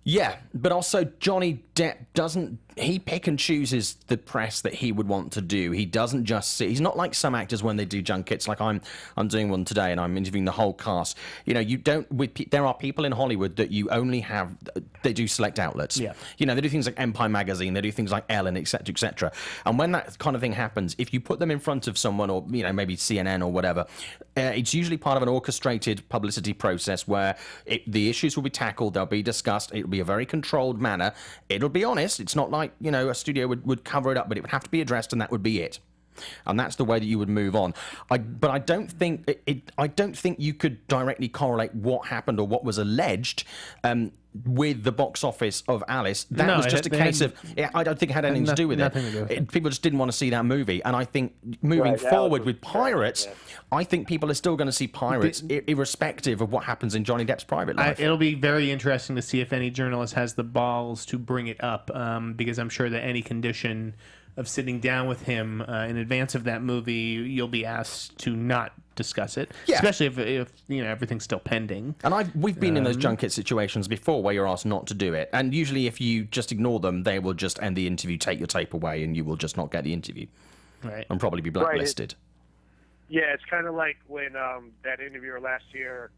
Yeah, but also Johnny Depp doesn't. He pick and chooses the press that he would want to do. He doesn't just see. He's not like some actors when they do junkets. Like I'm doing one today, and I'm interviewing the whole cast. You don't. There are people in Hollywood that you only have. They do select outlets. Yeah. They do things like Empire Magazine. They do things like Ellen, etc., etc. And when that kind of thing happens, if you put them in front of someone, or maybe CNN or whatever, it's usually part of an orchestrated publicity process where the issues will be tackled. They'll be discussed. It'll be a very controlled manner. It'll be honest. It's not like a studio would cover it up, but it would have to be addressed, and that would be it. And that's the way that you would move on. But I don't think I don't think you could directly correlate what happened or what was alleged with the box office of Alice. That was just a case of. I don't think it had anything to do with it. People just didn't want to see that movie. And I think moving forward with Pirates, I think people are still going to see Pirates, irrespective of what happens in Johnny Depp's private life. It'll be very interesting to see if any journalist has the balls to bring it up, because I'm sure that any condition of sitting down with him in advance of that movie, you'll be asked to not discuss it, especially if everything's still pending. And we've been in those junket situations before where you're asked not to do it, and usually if you just ignore them, they will just end the interview, take your tape away, and you will just not get the interview, right? And probably be blacklisted. It's kind of like when that interviewer last year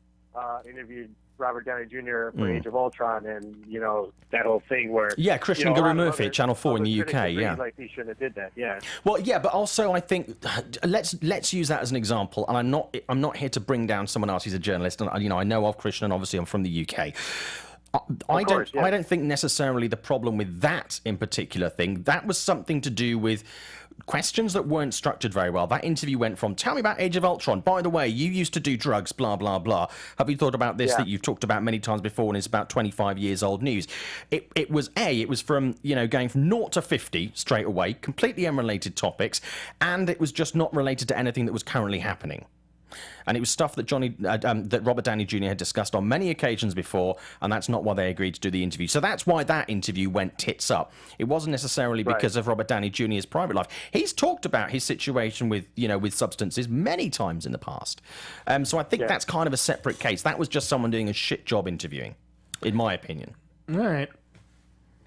interviewed Robert Downey Jr. for Age of Ultron, and that whole thing where Christian Guru Murphy at Channel 4 in the UK, like he shouldn't have did that, Well, but also I think let's use that as an example. And I'm not here to bring down someone else who's a journalist, and I know of Christian, and obviously I'm from the UK. I don't think necessarily the problem with that in particular thing. That was something to do with questions that weren't structured very well. That interview went from, tell me about Age of Ultron. By the way, you used to do drugs, blah, blah, blah. Have you thought about this that you've talked about many times before and it's about 25 years old news? It was from, going from 0 to 50 straight away, completely unrelated topics, and it was just not related to anything that was currently happening. And it was stuff that that Robert Downey Jr. had discussed on many occasions before, and that's not why they agreed to do the interview. So that's why that interview went tits up. It wasn't necessarily because of Robert Downey Jr.'s private life. He's talked about his situation with substances many times in the past. So I think that's kind of a separate case. That was just someone doing a shit job interviewing, in my opinion. All right.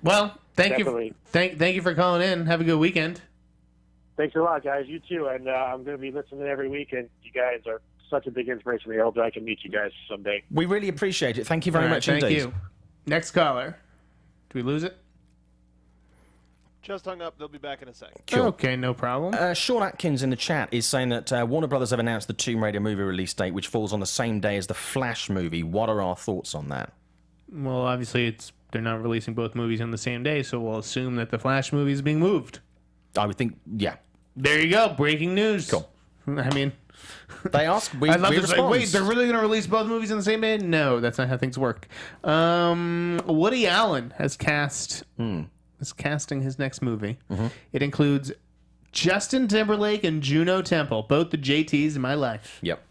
Well, thank you for calling in. Have a good weekend. Thanks a lot, guys. You too. And I'm going to be listening every week. And you guys are such a big inspiration to me. I hope I can meet you guys someday. We really appreciate it. Thank you very much indeed. Thank you. Next caller. Do we lose it? Just hung up. They'll be back in a second. Cool. Okay, no problem. Sean Atkins in the chat is saying that Warner Brothers have announced the Tomb Raider movie release date, which falls on the same day as the Flash movie. What are our thoughts on that? Well, obviously, they're not releasing both movies on the same day, so we'll assume that the Flash movie is being moved. I would think, yeah. There you go. Breaking news. Cool. I mean, they ask. We respond. Wait, they're really going to release both movies on the same day? No, that's not how things work. Woody Allen is casting his next movie. Mm-hmm. It includes Justin Timberlake and Juno Temple, both the JTs in my life. Yep.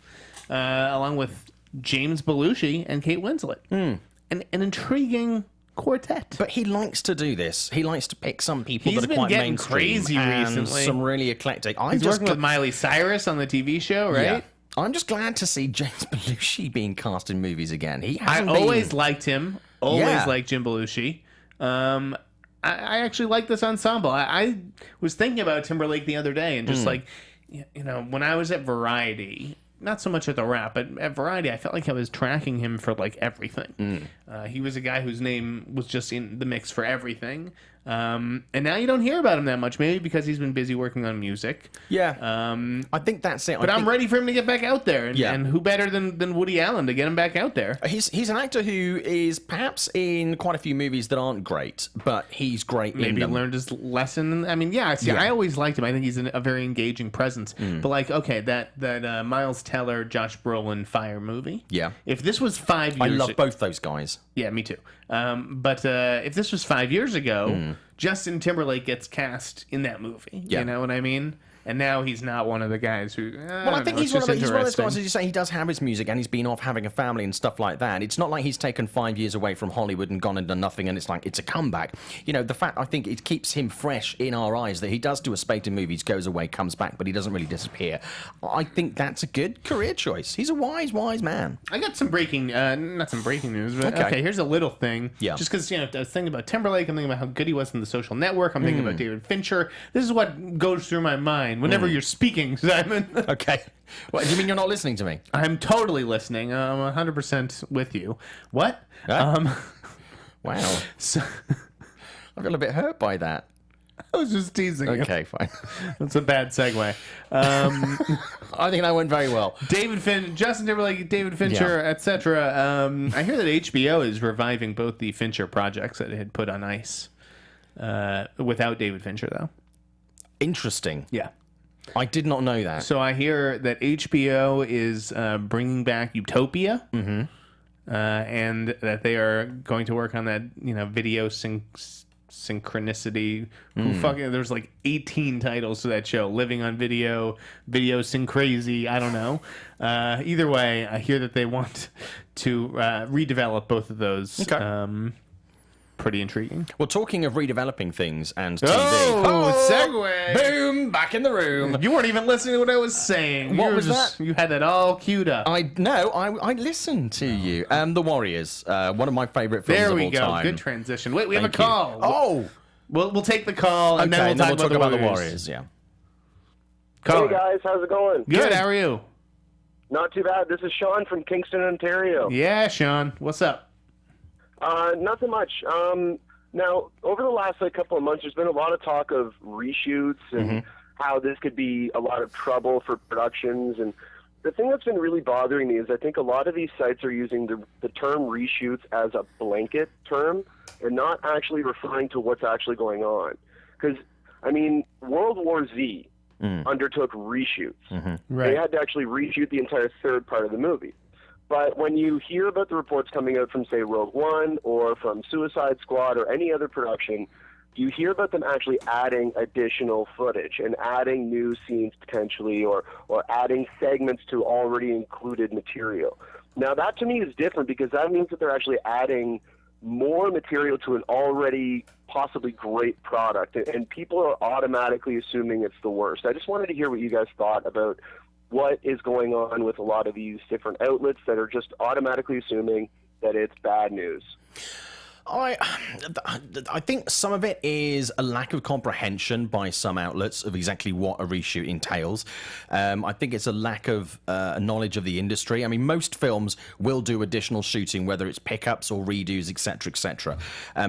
Along with James Belushi and Kate Winslet. An intriguing quartet. But he likes to do this. He likes to pick some people He's that are quite been getting mainstream crazy and recently. some really eclectic. He's working with Miley Cyrus on the TV show, right? Yeah. I'm just glad to see James Belushi being cast in movies again. I always liked him. Always liked Jim Belushi. I actually like this ensemble. I was thinking about Timberlake the other day and just when I was at Variety, not so much at the Wrap, but at Variety, I felt like I was tracking him for everything. He was a guy whose name was just in the mix for everything. And now you don't hear about him that much, maybe because he's been busy working on music. Yeah. I think that's it. But I'm ready for him to get back out there. And who better than Woody Allen to get him back out there? He's an actor who is perhaps in quite a few movies that aren't great, but he's great in them. Maybe he learned his lesson. I mean, I always liked him. I think he's a very engaging presence. But that Miles Teller, Josh Brolin Fire movie. Yeah. If this was 5 years I love both those guys. Yeah, me too. But if this was 5 years ago, Justin Timberlake gets cast in that movie. Yeah. You know what I mean? And now he's not one of the guys who. I think he's one of those guys, as you say, he does have his music and he's been off having a family and stuff like that. It's not like he's taken 5 years away from Hollywood and gone and done nothing and it's like it's a comeback. The fact, I think it keeps him fresh in our eyes that he does do a spate of movies, goes away, comes back, but he doesn't really disappear. I think that's a good career choice. He's a wise man. I got some not some breaking news, but okay, here's a little thing. Yeah. Just because, I was thinking about Timberlake, I'm thinking about how good he was in The Social Network, I'm thinking about David Fincher. This is what goes through my mind whenever you're speaking, Simon. Okay. What, do you mean you're not listening to me? I'm totally listening. I'm 100% with you. What? Wow. So, I feel a bit hurt by that. I was just teasing you. Okay, fine. That's a bad segue. I think that went very well. Justin Timberlake, David Fincher, etc. I hear that HBO is reviving both the Fincher projects that it had put on ice. Without David Fincher, though. Interesting. Yeah. I did not know that. So I hear that HBO is bringing back Utopia, and that they are going to work on that, video synchronicity. There's 18 titles to that show. Living on Video, Video Syncrazy. I don't know. Either way, I hear that they want to redevelop both of those. Okay. Pretty intriguing. Well, talking of redeveloping things and TV. Segue. Boom! Back in the room. You weren't even listening to what I was saying. What was that? You had that all queued up. I listened to you. The Warriors, one of my favorite films of all time. There we go. Good transition. Wait, we have a call. Oh! We'll take the call, and then we'll talk about the Warriors. Yeah. Caller. Hey, guys. How's it going? Good. How are you? Not too bad. This is Sean from Kingston, Ontario. Yeah, Sean. What's up? Nothing much. Now, over the last couple of months, there's been a lot of talk of reshoots and how this could be a lot of trouble for productions. And the thing that's been really bothering me is I think a lot of these sites are using the term reshoots as a blanket term and not actually referring to what's actually going on. Because, World War Z undertook reshoots. Right. They had to actually reshoot the entire third part of the movie. But when you hear about the reports coming out from, say, Rogue One or from Suicide Squad or any other production you hear about them actually adding additional footage and adding new scenes potentially, or adding segments to already included material. Now, that to me is different because that means that they're actually adding more material to an already possibly great product, and people are automatically assuming it's the worst. I just wanted to hear what you guys thought about what is going on with a lot of these different outlets that are just automatically assuming that it's bad news. I think some of it is a lack of comprehension by some outlets of exactly what a reshoot entails. I think it's a lack of knowledge of the industry. I mean, most films will do additional shooting, whether it's pickups or redos, etc., etc.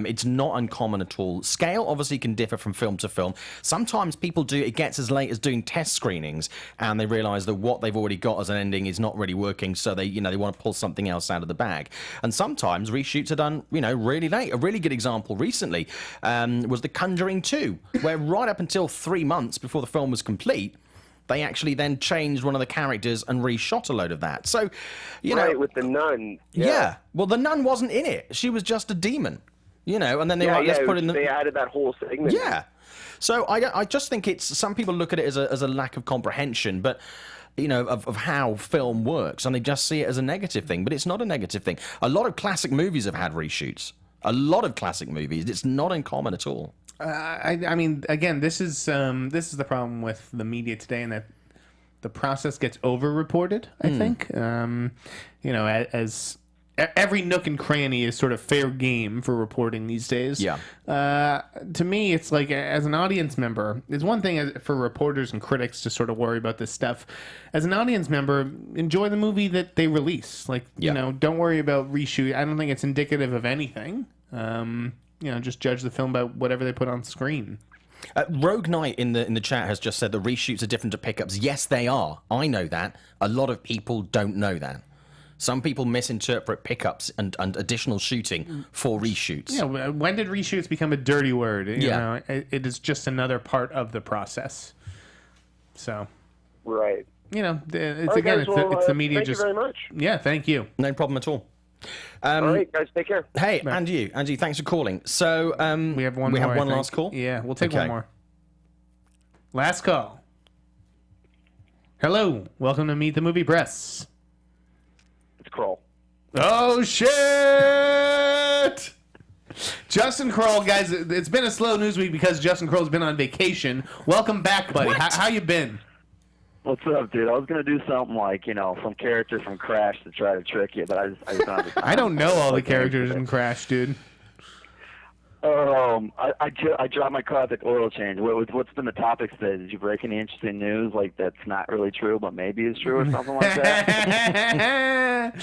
It's not uncommon at all. Scale obviously can differ from film to film. Sometimes people do, it gets as late as doing test screenings, and they realise that what they've already got as an ending is not really working, so they want to pull something else out of the bag. And sometimes reshoots are done, really late. A really good example recently was The Conjuring 2, where right up until 3 months before the film was complete, they actually then changed one of the characters and reshot a load of that. So, right, with the nun. Yeah. Well, the nun wasn't in it. She was just a demon. And then they were like, let's put in the... They added that whole segment. Yeah. So I just think it's... Some people look at it as a lack of comprehension, but... of how film works, and they just see it as a negative thing, but it's not a negative thing. A lot of classic movies have had reshoots. A lot of classic movies. It's not uncommon at all. I mean, again, this is the problem with the media today, and that the process gets over-reported, I think. As every nook and cranny is sort of fair game for reporting these days. Yeah. To me, it's like, as an audience member, it's one thing for reporters and critics to sort of worry about this stuff. As an audience member, enjoy the movie that they release. Don't worry about reshoot. I don't think it's indicative of anything. Just judge the film by whatever they put on screen. Rogue Knight in the chat has just said the reshoots are different to pickups. Yes, they are. I know that. A lot of people don't know that. Some people misinterpret pickups and additional shooting for reshoots. Yeah, when did reshoots become a dirty word? It is just another part of the process. So, right. It's again, it's the media. Thank you very much. Yeah, thank you. No problem at all. All right, guys, take care. Hey, and you, Angie, thanks for calling. So we have one. We more, have one last call. Yeah, we'll take one more. Last call. Hello, welcome to Meet the Movie Press. Kroll. Oh shit! Justin Kroll, guys, it's been a slow news week because Justin Kroll's been on vacation. Welcome back, buddy. How you been? What's up, dude? I was gonna do something like some character from Crash to try to trick you, but I just don't have the time. I don't know all the characters in Crash, dude. I dropped my car at the oil change. What's been the topic today? Did you break any interesting news that's not really true but maybe is true or something like that?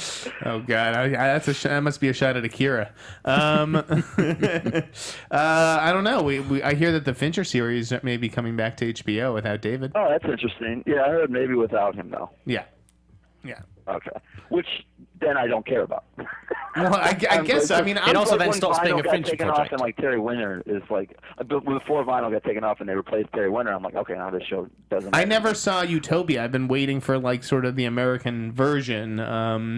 Oh God, that must be a shot at Akira. I don't know. I hear that the Fincher series may be coming back to HBO without David. Oh, that's interesting. Yeah, I heard maybe without him though. Yeah. Okay. Which then I don't care about. Well, I guess. I mean, it also then stops being a Fincher project. And Terry Winter is before Vinyl got taken off and they replaced Terry Winter, I'm like, okay, now this show doesn't. I never saw Utopia. I've been waiting for sort of the American version.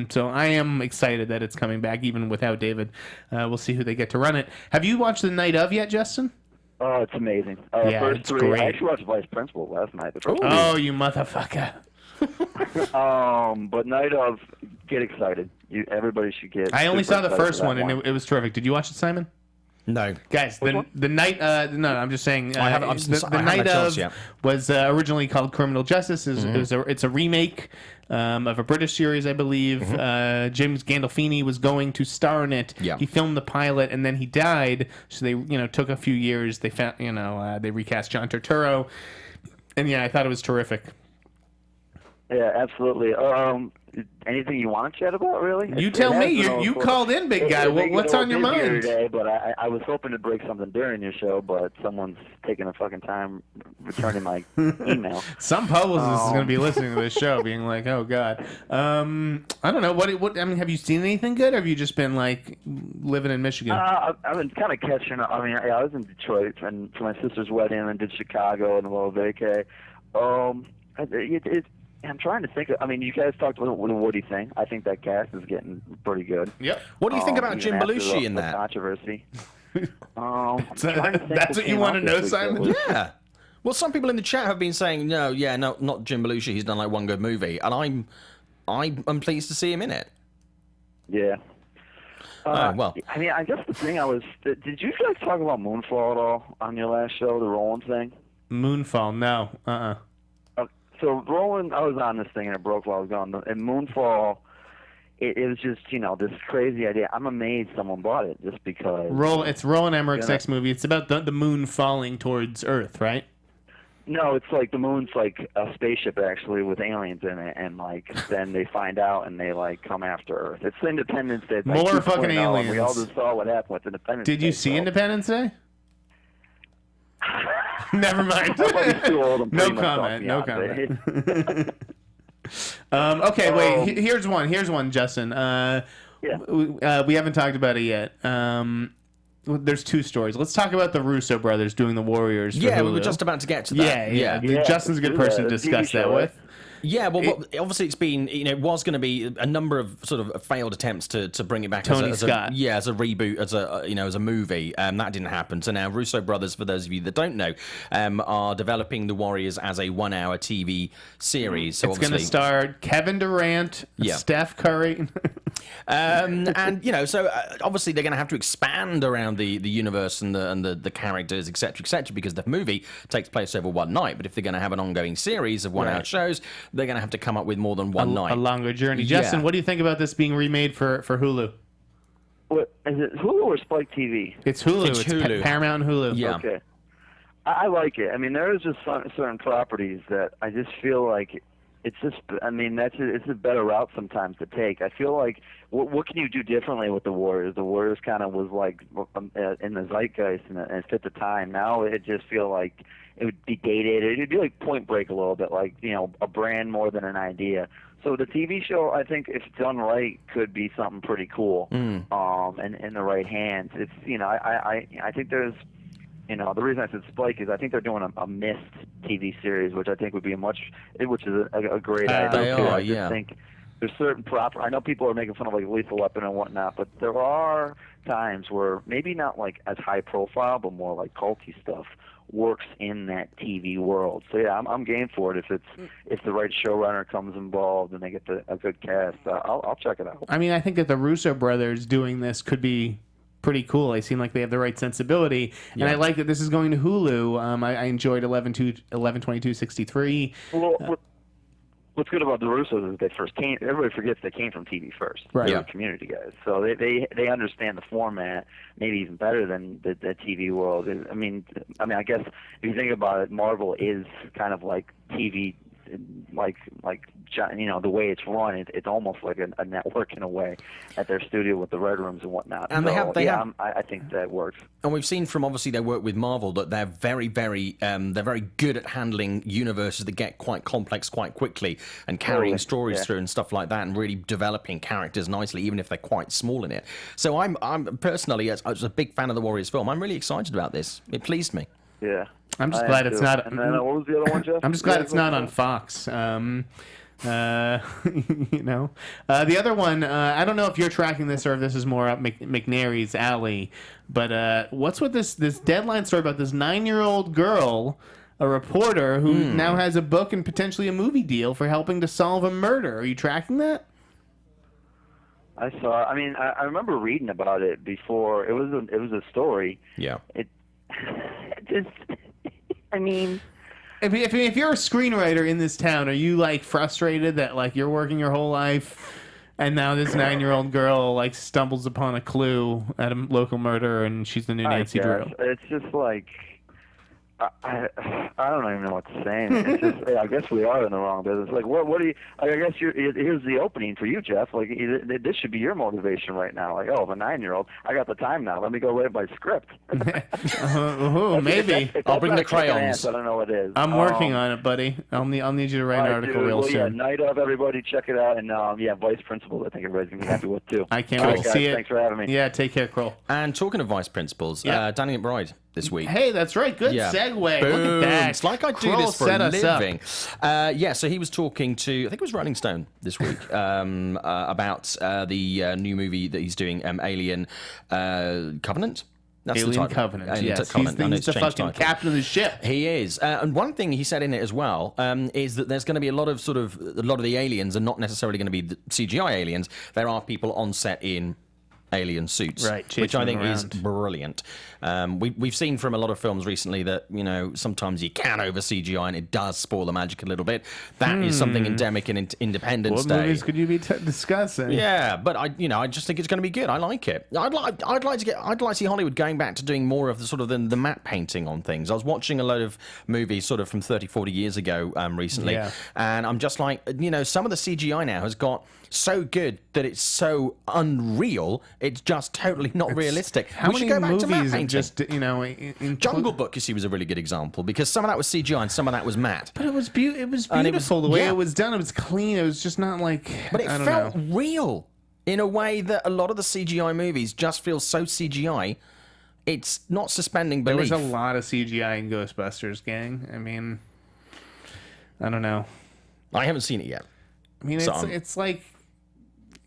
So I am excited that it's coming back even without David. We'll see who they get to run it. Have you watched The Night Of yet, Justin? Oh, it's amazing. Yeah, first it's three. great. I actually watched Vice Principal last night. Oh, you motherfucker. But Night Of, get excited. Everybody should get. I only saw the first one, and it was terrific. Did you watch it, Simon? No, guys. The night. No, I'm just saying. I haven't. The Night Of was originally called Criminal Justice. It's a remake of a British series, I believe. James Gandolfini was going to star in it. Yeah. He filmed the pilot, and then he died. So they, took a few years. They found, they recast John Turturro, and I thought it was terrific. Yeah, absolutely. Anything you want to chat about, really? You tell me. You called in, big guy. What's on your mind? Today, but I was hoping to break something during your show, but someone's taking a fucking time returning my email. Some publicist is going to be listening to this show, being like, "Oh God." I don't know. What? I mean, have you seen anything good, or have you just been living in Michigan? I've been kind of catching up. I mean, I was in Detroit and for my sister's wedding, and did Chicago and a little vacay. I'm trying to think. I mean, you guys talked about Woody thing. I think that cast is getting pretty good. Yep. What do you think about Jim Belushi in that? Controversy. That's what you want to know, Simon? Yeah. Well, some people in the chat have been saying, no, not Jim Belushi. He's done like one good movie, and I'm pleased to see him in it. Yeah. Well, I mean, I guess the thing did you guys talk about Moonfall at all on your last show, the Roland thing? Moonfall, no. So Roland, I was on this thing and it broke while I was gone. And Moonfall, it was just, this crazy idea. I'm amazed someone bought it just because. It's Roland Emmerich's next movie. It's about the moon falling towards Earth, right? No, it's like the moon's like a spaceship actually with aliens in it, and like then they find out and they like come after Earth. It's Independence Day. It's like More fucking aliens. We all just saw what happened with Independence Day. Did you see Independence Day? Never mind. No comment. No comment. Okay, wait. Here's one, Justin. We haven't talked about it yet. There's two stories. Let's talk about the Russo brothers doing the Warriors. For Hulu. We were just about to get to that. Yeah. Justin's a good person to discuss that with. Yeah, well, obviously it's been, it was going to be a number of sort of failed attempts to bring it back Tony as Scott. as a reboot, as a movie. That didn't happen. So now Russo brothers, for those of you that don't know, are developing The Warriors as a 1-hour TV series. So it's going to star Kevin Durant, Steph Curry. So obviously they're going to have to expand around the universe and the characters, etc., because the movie takes place over one night. But if they're going to have an ongoing series of 1-hour shows, they're going to have to come up with more than one night. A longer journey. Justin, what do you think about this being remade for Hulu? What, is it Hulu or Spike TV? It's Hulu. It's Hulu. Paramount and Hulu. Yeah. Okay. I like it. I mean, there is just certain properties that I just feel like it's a better route sometimes to take. I feel like what can you do differently with the Warriors? The Warriors kind of was like in the zeitgeist and fit the time. Now it just feel like it would be dated. It'd be like Point Break a little bit, like a brand more than an idea. So the TV show, I think, if done right, could be something pretty cool. And in the right hands, it's I think there's. The reason I said Spike is I think they're doing a missed TV series, which I think would be which is a great idea. I just think there's certain I know people are making fun of like Lethal Weapon and whatnot, but there are times where maybe not like as high profile, but more like culty stuff works in that TV world. So yeah, I'm game for it if the right showrunner comes involved and they get a good cast. I'll check it out. I mean, I think that the Russo brothers doing this could be pretty cool. They seem like they have the right sensibility, and I like that this is going to Hulu. I enjoyed 11/22/63. Well, what's good about the Russos is they first came. Everybody forgets they came from TV first. Right. They were Community guys, so they understand the format maybe even better than the TV world. I mean, I guess if you think about it, Marvel is kind of like TV. Like the way it's run, it's almost like a network in a way at their studio with the red rooms and whatnot. And I think that works. And we've seen from obviously their work with Marvel that they're very, very good at handling universes that get quite complex quite quickly and carrying stories through and stuff like that, and really developing characters nicely, even if they're quite small in it. So I'm personally, as a big fan of the Warriors film, I'm really excited about this. It pleased me. Yeah. I'm just glad it's not. And then what was the other one, Jeff? I'm just glad it's not on Fox. The other one, I don't know if you're tracking this or if this is more up McNary's alley, but what's with this Deadline story about this 9-year-old girl, a reporter who now has a book and potentially a movie deal for helping to solve a murder? Are you tracking that? I saw. I mean, I remember reading about it before. It was a story. Yeah. If you're a screenwriter in this town, are you like frustrated that like you're working your whole life and now this 9-year-old girl like stumbles upon a clue at a local murder and she's the new Nancy Drew? It's just like I don't even know what to say. It's just, I guess we are in the wrong business. Like, what do you? I guess here's the opening for you, Jeff. Like, this should be your motivation right now. Like, I'm a 9-year-old. I got the time now. Let me go write my script. Maybe I'll bring the crayons. I don't know what it is. I'm working on it, buddy. I'll need you to write an article real soon. Yeah, night of, everybody. Check it out. And Vice Principals, I think everybody's gonna be happy with too. I can't wait to see it. Thanks for having me. Yeah, take care, Kroll. And talking of Vice Principals, Danny McBride this week. Hey, that's right. Good segue. Boom. Look at that. It's like I do Kroll this for set a us living. So he was talking to, I think it was Rolling Stone this week, about the new movie that he's doing, Alien Covenant. That's Alien title. Covenant. Alien Yes, Covenant, and he's it's the changed fucking title. captain of the ship. He is, and one thing he said in it as well is that there's going to be a lot of the aliens are not necessarily going to be the CGI aliens. There are people on set in alien suits, Right, which I chasing think them is around. brilliant. We've seen from a lot of films recently that sometimes you can over CGI and it does spoil the magic a little bit. That is something endemic in Independence What Day. movies could you be discussing? Yeah, but I just think it's going to be good. I like it. I'd like to see Hollywood going back to doing more of the sort of the matte painting on things. I was watching a load of movies sort of from 30, 40 years ago recently, Yeah. and I'm just like, some of the CGI now has got so good that it's so unreal. It's just totally not realistic. How We many should go back to matte movies painting. have just in Jungle Book, you see, was a really good example because some of that was CGI and some of that was matte. But it was And beautiful it was- the way yeah. it was done. It was clean. It was just not like. But it I don't felt know. real in a way that a lot of the CGI movies just feel so CGI. It's not suspending There belief. was a lot of CGI in Ghostbusters, gang. I mean, I don't know. I haven't seen it yet. I mean, So it's like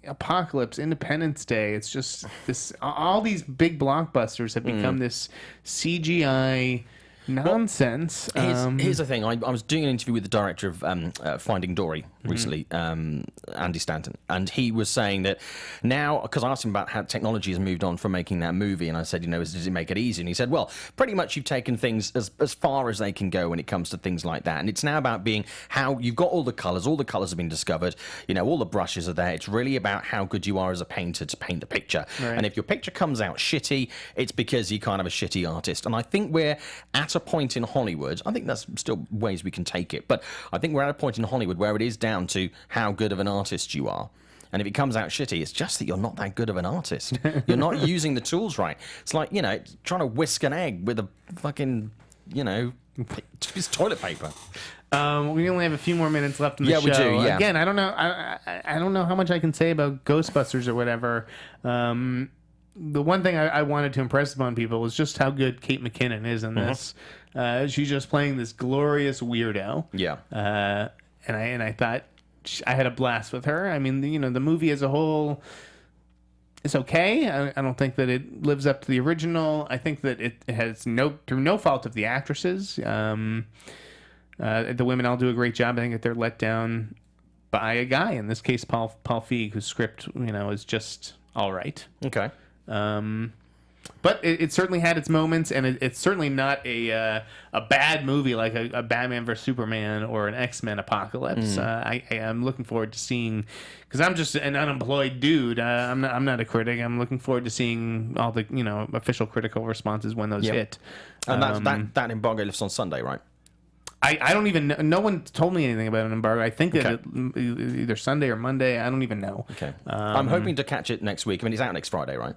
Apocalypse, Independence Day. It's just this. All these big blockbusters have become this CGI nonsense. Here's the thing. I was doing an interview with the director of Finding Dory recently, Andy Stanton, and he was saying that now, because I asked him about how technology has moved on from making that movie, and I said, does it make it easy? And he said, well, pretty much you've taken things as far as they can go when it comes to things like that, and it's now about being how you've got all the colours have been discovered, all the brushes are there. It's really about how good you are as a painter to paint the picture, and if your picture comes out shitty, it's because you're kind of a shitty artist. And I think we're at a point in Hollywood, I think there's still ways we can take it, but I think we're at a point in Hollywood where it is down to how good of an artist you are. And if it comes out shitty, it's just that you're not that good of an artist. You're not using the tools right. It's like, trying to whisk an egg with a fucking, it's toilet paper. We only have a few more minutes left in the show. We do, yeah. Again, I don't know. I don't know how much I can say about Ghostbusters or whatever. The one thing I wanted to impress upon people was just how good Kate McKinnon is in this. She's just playing this glorious weirdo. Yeah. And I thought I had a blast with her. I mean, the movie as a whole is okay. I don't think that it lives up to the original. I think that it has through no fault of the actresses. The women all do a great job. I think that they're let down by a guy, in this case Paul Feig, whose script is just all right. Okay. But it certainly had its moments, and it's certainly not a bad movie like a Batman vs Superman or an X-Men Apocalypse. I am looking forward to seeing, because I'm just an unemployed dude. I'm not a critic. I'm looking forward to seeing all the official critical responses when those hit. And that embargo lifts on Sunday, right? I don't even know. No one told me anything about an embargo. I think that either Sunday or Monday. I don't even know. Okay. I'm hoping to catch it next week. I mean, it's out next Friday, right?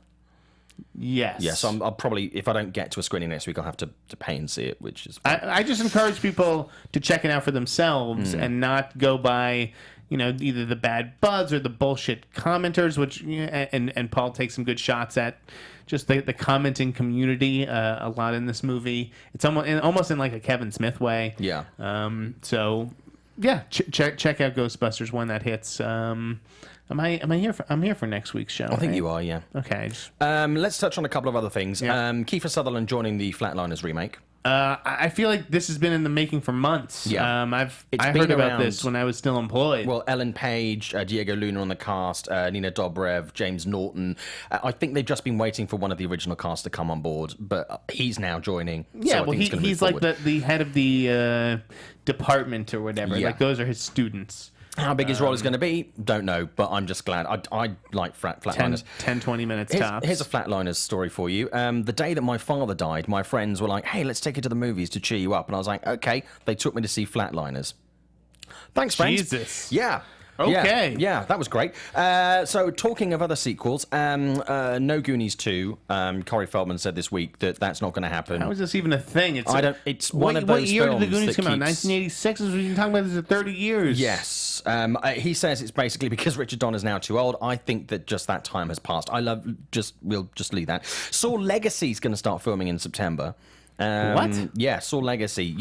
Yes. Yes, I'll probably, if I don't get to a screening next week, I'll have to pay and see it, which is fine. I just encourage people to check it out for themselves and not go by, either the bad buzz or the bullshit commenters, which and Paul takes some good shots at just the commenting community a lot in this movie. It's almost in like a Kevin Smith way. Yeah. So yeah, check out Ghostbusters when that hits. Am I here for? I'm here for next week's show. I think you are, yeah. Okay. Let's touch on a couple of other things. Yeah. Kiefer Sutherland joining the Flatliners remake. I feel like this has been in the making for months. Yeah. I heard about this when I was still employed. Well, Ellen Page, Diego Luna on the cast, Nina Dobrev, James Norton. I think they've just been waiting for one of the original cast to come on board, but he's now joining. Yeah, so I well, think it's gonna move he's like forward. the head of the department or whatever. Yeah. Like those are his students. How big his role is going to be, don't know, but I'm just glad. I like Flatliners. 10, 20 minutes Here's, tops. here's a Flatliners story for you. The day that my father died, my friends were like, hey, let's take you to the movies to cheer you up. And I was like, okay. They took me to see Flatliners. Thanks, friends. Jesus. Yeah. Okay. Yeah, that was great. So, talking of other sequels, No Goonies 2, Corey Feldman said this week that that's not going to happen. How is this even a thing? It's one of those What year did the films Goonies that come out? keeps- 1986? We've been talking about this for 30 years. Yes. He says it's basically because Richard Donner's now too old. I think that just that time has passed. We'll just leave that. Saw Legacy is going to start filming in September. What? Yeah, Saw Legacy.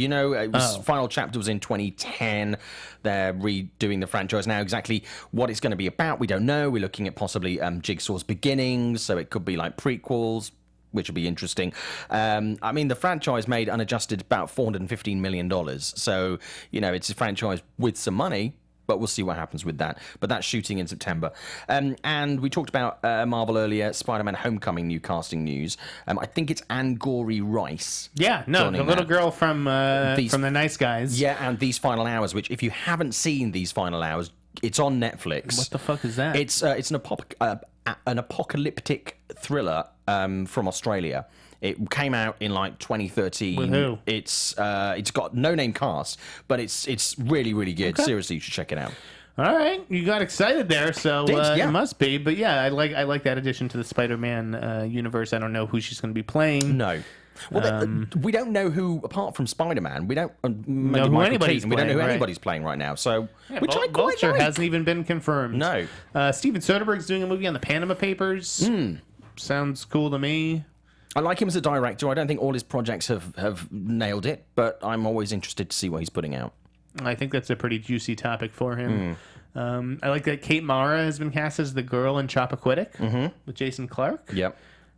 Final chapter was in 2010. They're redoing the franchise now. Exactly what it's going to be about, we don't know. We're looking at possibly Jigsaw's beginnings, so it could be like prequels. which will be interesting. I mean, the franchise made unadjusted about $415 million. So, it's a franchise with some money, but we'll see what happens with that. But that's shooting in September. And we talked about Marvel earlier, Spider-Man Homecoming new casting news. I think it's Angourie Rice. Yeah, no, the little girl from The Nice Guys. Yeah, and These Final Hours, which if you haven't seen These Final Hours, it's on Netflix. What the fuck is that? It's an apocalyptic thriller from Australia. It came out in like 2013. With who? It's got no name cast, but it's really, really good. Okay. Seriously, you should check it out. All right, you got excited there, so Yeah. it must be. But yeah, I like that addition to the Spider-Man universe. I don't know who she's going to be playing. No. Well, we don't know who, apart from Spider-Man, we don't know who anybody's we don't know who playing, right? anybody's playing right now. So, Yeah, which I quite Vulture like. hasn't even been confirmed. No. Steven Soderbergh's doing a movie on the Panama Papers. Sounds cool to me. I like him as a director. I don't think all his projects have nailed it, but I'm always interested to see what he's putting out. I think that's a pretty juicy topic for him. I like that Kate Mara has been cast as the girl in Chappaquiddick with Jason Clarke. Yep.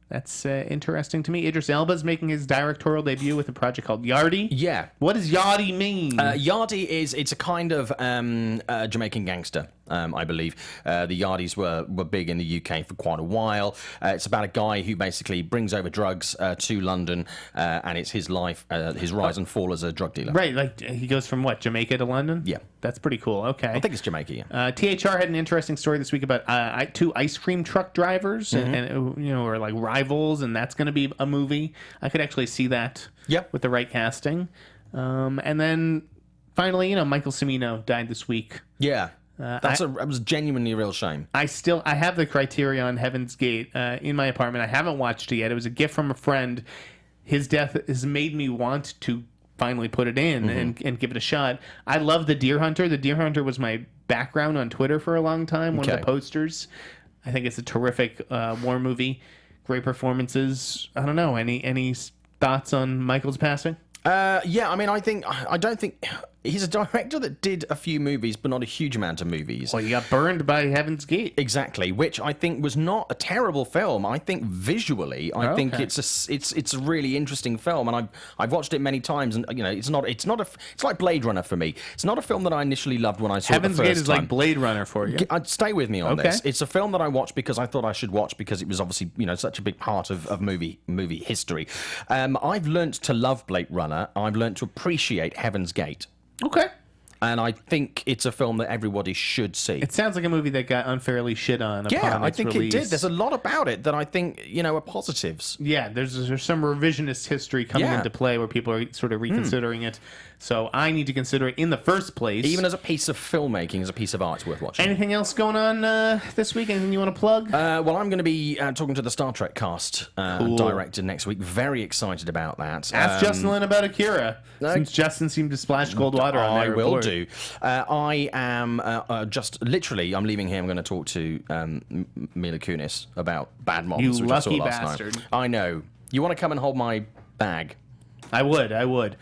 That's interesting to me. Idris Elba's making his directorial debut with a project called Yardie. Yeah. What does Yardie mean? Yardie it's a kind of Jamaican gangster, I believe. The Yardies were big in the UK for quite a while. It's about a guy who basically brings over drugs to London, and it's his life, his rise and fall as a drug dealer. Right, like he goes from what, Jamaica to London? Yeah. That's pretty cool. Okay. I think it's Jamaica, yeah. THR had an interesting story this week about two ice cream truck drivers, and are like rivals, and that's going to be a movie. I could actually see that. Yep. With the right casting. And then finally, Michael Cimino died this week. Yeah. It was genuinely a real shame. I have the Criterion Heaven's Gate in my apartment. I haven't watched it yet. It was a gift from a friend. His death has made me want to finally put it in and give it a shot. I love The Deer Hunter. The Deer Hunter was my background on Twitter for a long time. One of the posters. I think it's a terrific war movie. Great performances. I don't know. Any thoughts on Michael's passing? Yeah, I mean, I don't think he's a director that did a few movies, but not a huge amount of movies. Well, you got burned by Heaven's Gate. Exactly, which I think was not a terrible film. I think visually, I think it's a really interesting film, and I've watched it many times, and it's like Blade Runner for me. It's not a film that I initially loved when I saw Heaven's it the first Gate is time. like Blade Runner for you. Stay with me on this. It's a film that I watched because I thought I should watch because it was obviously such a big part of movie history. I've learnt to love Blade Runner. I've learnt to appreciate Heaven's Gate. Okay. And I think it's a film that everybody should see. It sounds like a movie that got unfairly shit on. Yeah, I think release. it did. There's a lot about it that I think, are positives. Yeah, there's some revisionist history coming into play where people are sort of reconsidering it. So I need to consider it in the first place. Even as a piece of filmmaking, as a piece of art, it's worth watching. Anything else going on this week? Anything you want to plug? Well, I'm going to be talking to the Star Trek cast director next week. Very excited about that. Ask Justin Lin about Akira, since Justin seemed to splash cold water on that report. I will do. I am I'm leaving here. I'm going to talk to Mila Kunis about Bad Moms, which I saw last bastard. night. I know. You want to come and hold my bag? I would.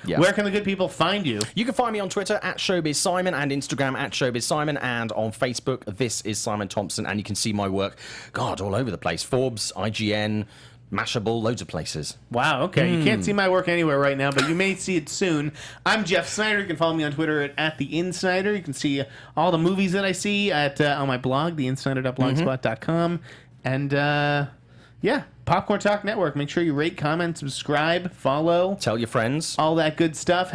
Yeah. Where can the good people find you? You can find me on Twitter at ShowbizSimon and Instagram at ShowbizSimon and on Facebook, This is Simon Thompson, and you can see my work, all over the place. Forbes, IGN, Mashable, loads of places. Wow, okay. You can't see my work anywhere right now, but you may see it soon. I'm Jeff Sneider. You can follow me on Twitter at @TheInSneider. You can see all the movies that I see on my blog, theinsneider.blogspot.com. And, Popcorn Talk Network. Make sure you rate, comment, subscribe, follow. Tell your friends. All that good stuff.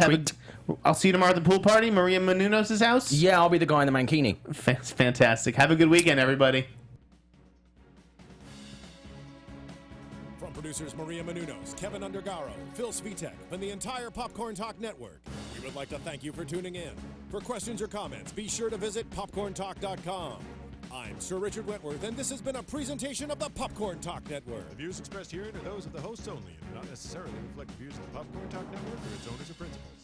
I'll see you tomorrow at the pool party, Maria Menounos' house. Yeah, I'll be the guy in the mankini. Fantastic. Have a good weekend, everybody. From producers Maria Menounos, Kevin Undergaro, Phil Svitek, and the entire Popcorn Talk Network, we would like to thank you for tuning in. For questions or comments, be sure to visit popcorntalk.com. I'm Sir Richard Wentworth, and this has been a presentation of the Popcorn Talk Network. The views expressed herein are those of the hosts only and do not necessarily reflect the views of the Popcorn Talk Network or its owners or principals.